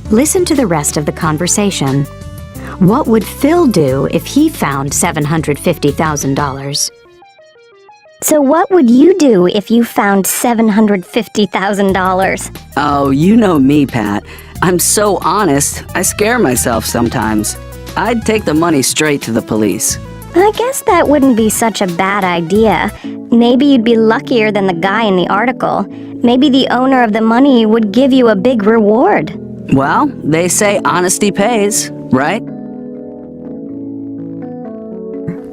Listen to the rest of the conversation. What would Phil do if he found $750,000? So what would you do if you found $750,000? Oh, you know me, Pat. I'm so honest, I scare myself sometimes. I'd take the money straight to the police. I guess that wouldn't be such a bad idea. Maybe you'd be luckier than the guy in the article. Maybe the owner of the money would give you a big reward. Well, they say honesty pays, right?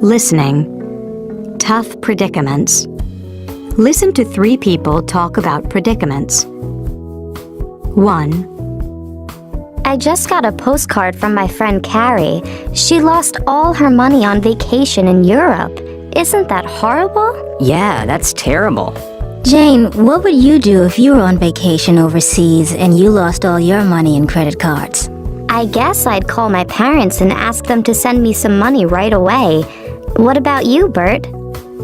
Listening. Tough predicaments. Listen to 3 people talk about predicaments. 1. I just got a postcard from my friend Carrie. She lost all her money on vacation in Europe. Isn't that horrible? Yeah, that's terrible. Jane, what would you do if you were on vacation overseas and you lost all your money in credit cards? I guess I'd call my parents and ask them to send me some money right away. What about you, Bert?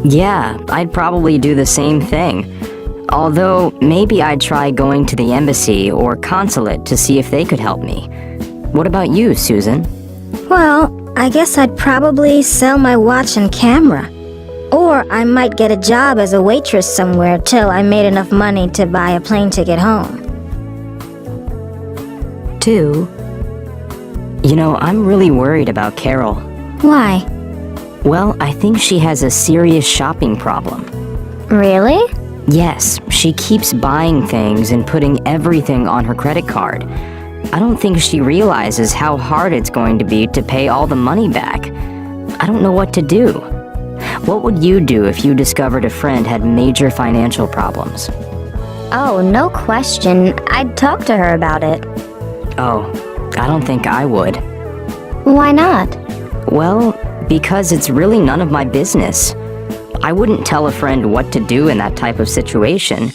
Yeah, I'd probably do the same thing. Although, maybe I'd try going to the embassy or consulate to see if they could help me. What about you, Susan? Well, I guess I'd probably sell my watch and camera. Or I might get a job as a waitress somewhere till I made enough money to buy a plane ticket home. 2. You know, I'm really worried about Carol. Why? Well, I think she has a serious shopping problem. Really? Yes, she keeps buying things and putting everything on her credit card. I don't think she realizes how hard it's going to be to pay all the money back. I don't know what to do. What would you do if you discovered a friend had major financial problems? Oh, no question. I'd talk to her about it. Oh, I don't think I would. Why not? Well, because it's really none of my business. I wouldn't tell a friend what to do in that type of situation,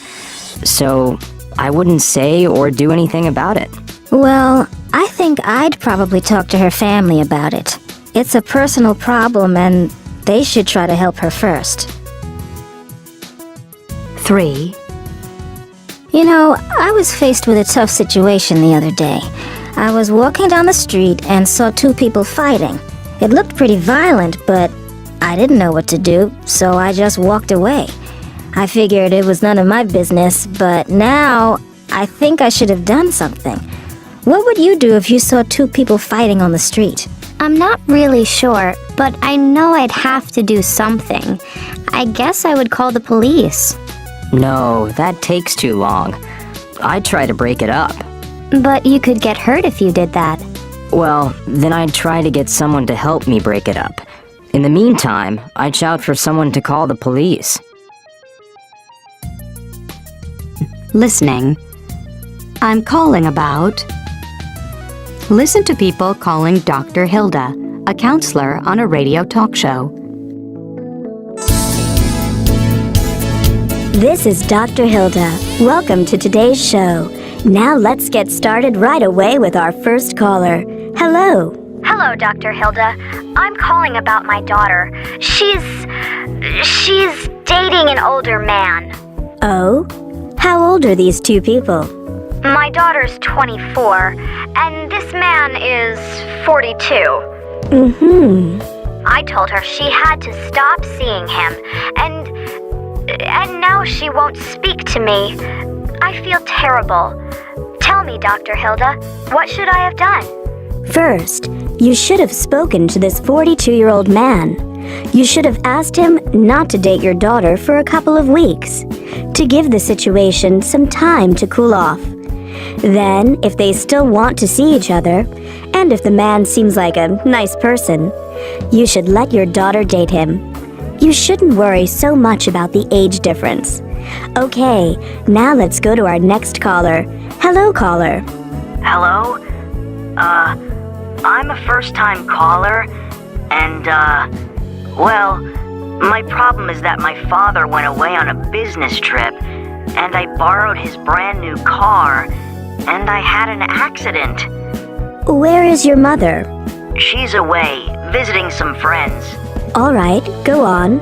so I wouldn't say or do anything about it. Well, I think I'd probably talk to her family about it. It's a personal problem and they should try to help her first. 3. You know, I was faced with a tough situation the other day. I was walking down the street and saw 2 people fighting. It looked pretty violent, but I didn't know what to do, so I just walked away. I figured it was none of my business, but now I think I should have done something. What would you do if you saw 2 people fighting on the street? I'm not really sure, but I know I'd have to do something. I guess I would call the police. No, that takes too long. I'd try to break it up. But you could get hurt if you did that. Well, then I'd try to get someone to help me break it up. In the meantime, I'd shout for someone to call the police. Listening. I'm calling about. Listen to people calling Dr. Hilda, a counselor on a radio talk show. This is Dr. Hilda. Welcome to today's show. Now let's get started right away with our first caller. Hello. Hello, Dr. Hilda. I'm calling about my daughter. She's dating an older man. Oh? How old are these 2 people? My daughter's 24, and this man is 42. I told her she had to stop seeing him, and now she won't speak to me. I feel terrible. Tell me, Dr. Hilda, what should I have done? First, you should have spoken to this 42-year-old man. You should have asked him not to date your daughter for a couple of weeks, to give the situation some time to cool off. Then, if they still want to see each other, and if the man seems like a nice person, you should let your daughter date him. You shouldn't worry so much about the age difference. Okay, now let's go to our next caller. Hello, caller. Hello? I'm a first-time caller, and, well, my problem is that my father went away on a business trip, and I borrowed his brand new car, and I had an accident. Where is your mother? She's away, visiting some friends. All right, go on.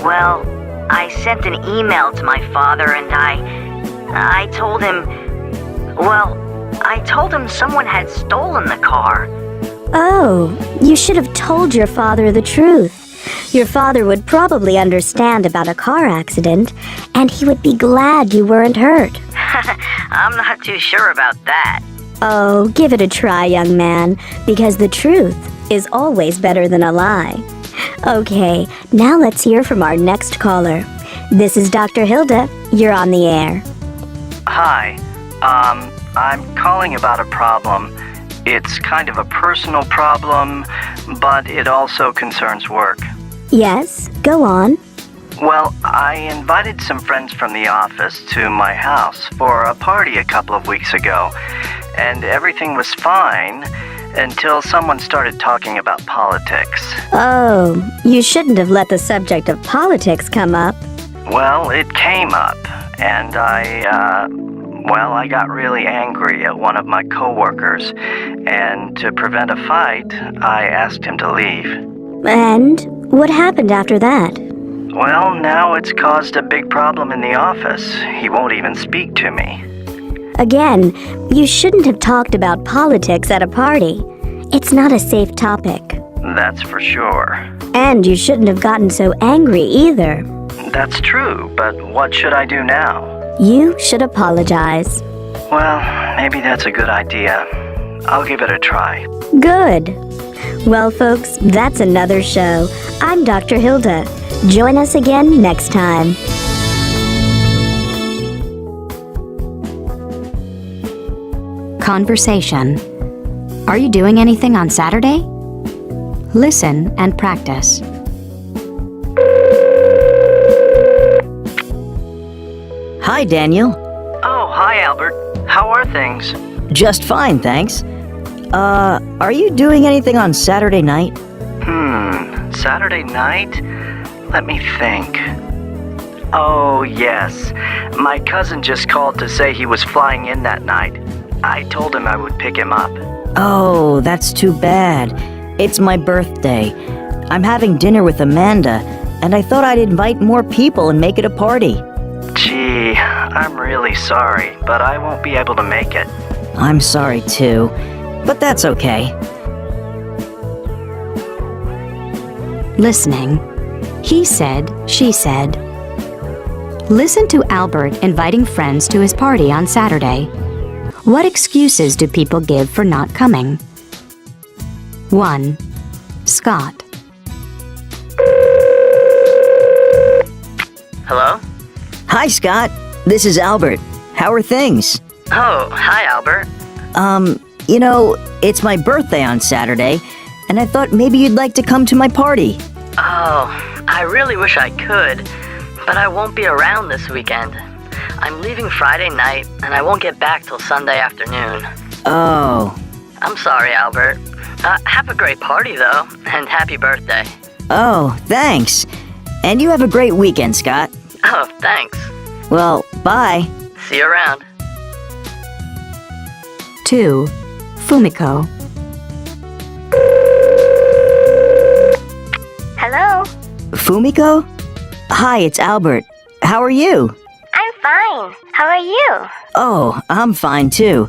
Well, I sent an email to my father, and I told him, well, I told him someone had stolen the car. Oh, you should have told your father the truth. Your father would probably understand about a car accident, and he would be glad you weren't hurt. I'm not too sure about that. Oh, give it a try, young man, because the truth is always better than a lie. Okay, now let's hear from our next caller. This is Dr. Hilda. You're on the air. Hi. I'm calling about a problem. It's kind of a personal problem, but it also concerns work. Yes, go on. Well, I invited some friends from the office to my house for a party a couple of weeks ago, and everything was fine until someone started talking about politics. Oh, you shouldn't have let the subject of politics come up. Well, it came up, and I got really angry at one of my coworkers, and to prevent a fight, I asked him to leave. And what happened after that? Well, now it's caused a big problem in the office. He won't even speak to me. Again, you shouldn't have talked about politics at a party. It's not a safe topic. That's for sure. And you shouldn't have gotten so angry either. That's true, but what should I do now? You should apologize. Well, maybe that's a good idea. I'll give it a try. Good. Well, folks, that's another show. I'm Dr. Hilda. Join us again next time. Conversation. Are you doing anything on Saturday? Listen and practice. Hi, Daniel. Oh, hi, Albert. How are things? Just fine, thanks. Are you doing anything on Saturday night? Saturday night? Let me think. Oh, yes. My cousin just called to say he was flying in that night. I told him I would pick him up. Oh, that's too bad. It's my birthday. I'm having dinner with Amanda, and I thought I'd invite more people and make it a party. Gee, I'm really sorry, but I won't be able to make it. I'm sorry too, but that's okay. Listening. He said, she said. Listen to Albert inviting friends to his party on Saturday. What excuses do people give for not coming? 1. Scott. Hello? Hi, Scott. This is Albert. How are things? Oh, hi, Albert. It's my birthday on Saturday, and I thought maybe you'd like to come to my party. Oh, I really wish I could, but I won't be around this weekend. I'm leaving Friday night, and I won't get back till Sunday afternoon. Oh. I'm sorry, Albert. Have a great party, though, and happy birthday. Oh, thanks. And you have a great weekend, Scott. Oh, thanks. Well, bye. See you around. 2. Fumiko. Hello? Fumiko? Hi, it's Albert. How are you? I'm fine. How are you? Oh, I'm fine too.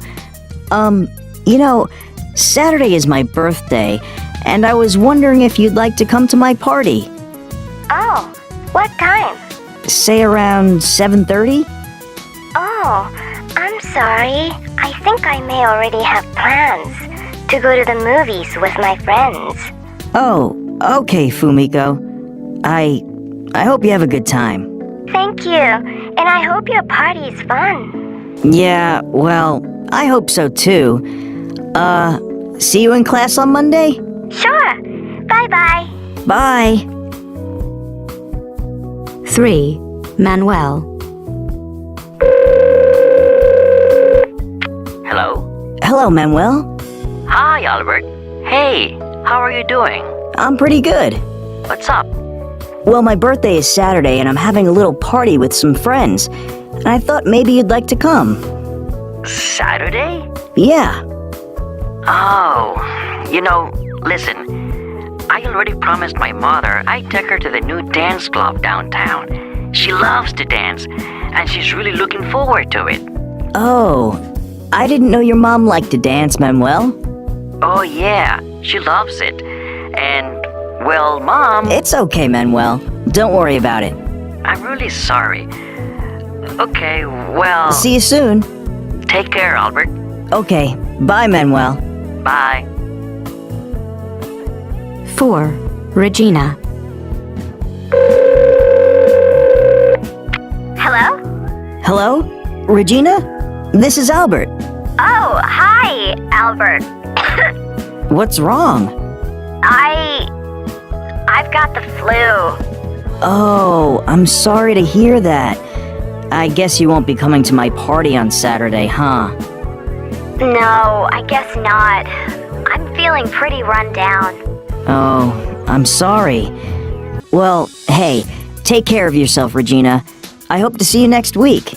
Saturday is my birthday, and I was wondering if you'd like to come to my party. Oh, what time? Say around 7:30? Oh, I'm sorry. I think I may already have plans to go to the movies with my friends. Oh, okay, Fumiko. I hope you have a good time. Thank you, and I hope your party is fun. Yeah, well, I hope so too. See you in class on Monday? Sure. Bye-bye. Bye. 3. Manuel. Hello, Manuel. Hi, Albert. Hey, how are you doing? I'm pretty good. What's up? Well, my birthday is Saturday and I'm having a little party with some friends. And I thought maybe you'd like to come. Saturday? Yeah. Oh, listen. I already promised my mother I'd take her to the new dance club downtown. She loves to dance, and she's really looking forward to it. Oh, I didn't know your mom liked to dance, Manuel. Oh, yeah, she loves it. And, well, Mom... It's okay, Manuel. Don't worry about it. I'm really sorry. Okay, well... See you soon. Take care, Albert. Okay, bye, Manuel. Bye. 4. Regina. Hello? Hello? Regina? This is Albert. Oh, hi, Albert. What's wrong? I've got the flu. Oh, I'm sorry to hear that. I guess you won't be coming to my party on Saturday, huh? No, I guess not. I'm feeling pretty run down. Oh, I'm sorry. Well, hey, take care of yourself, Regina. I hope to see you next week.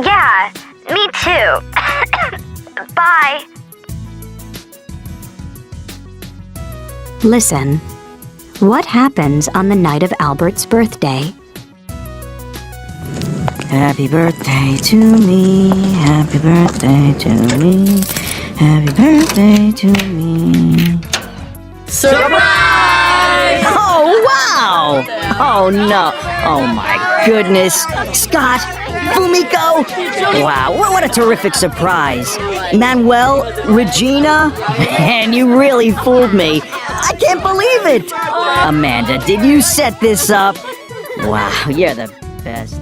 Yeah, me too. Bye. Listen. What happens on the night of Albert's birthday? Happy birthday to me. Happy birthday to me. Happy birthday to me. Surprise! Oh, wow! Oh, no. Oh, my goodness. Scott, Fumiko. Wow, what a terrific surprise. Manuel, Regina, man, you really fooled me. I can't believe it. Amanda, did you set this up? Wow, you're the best.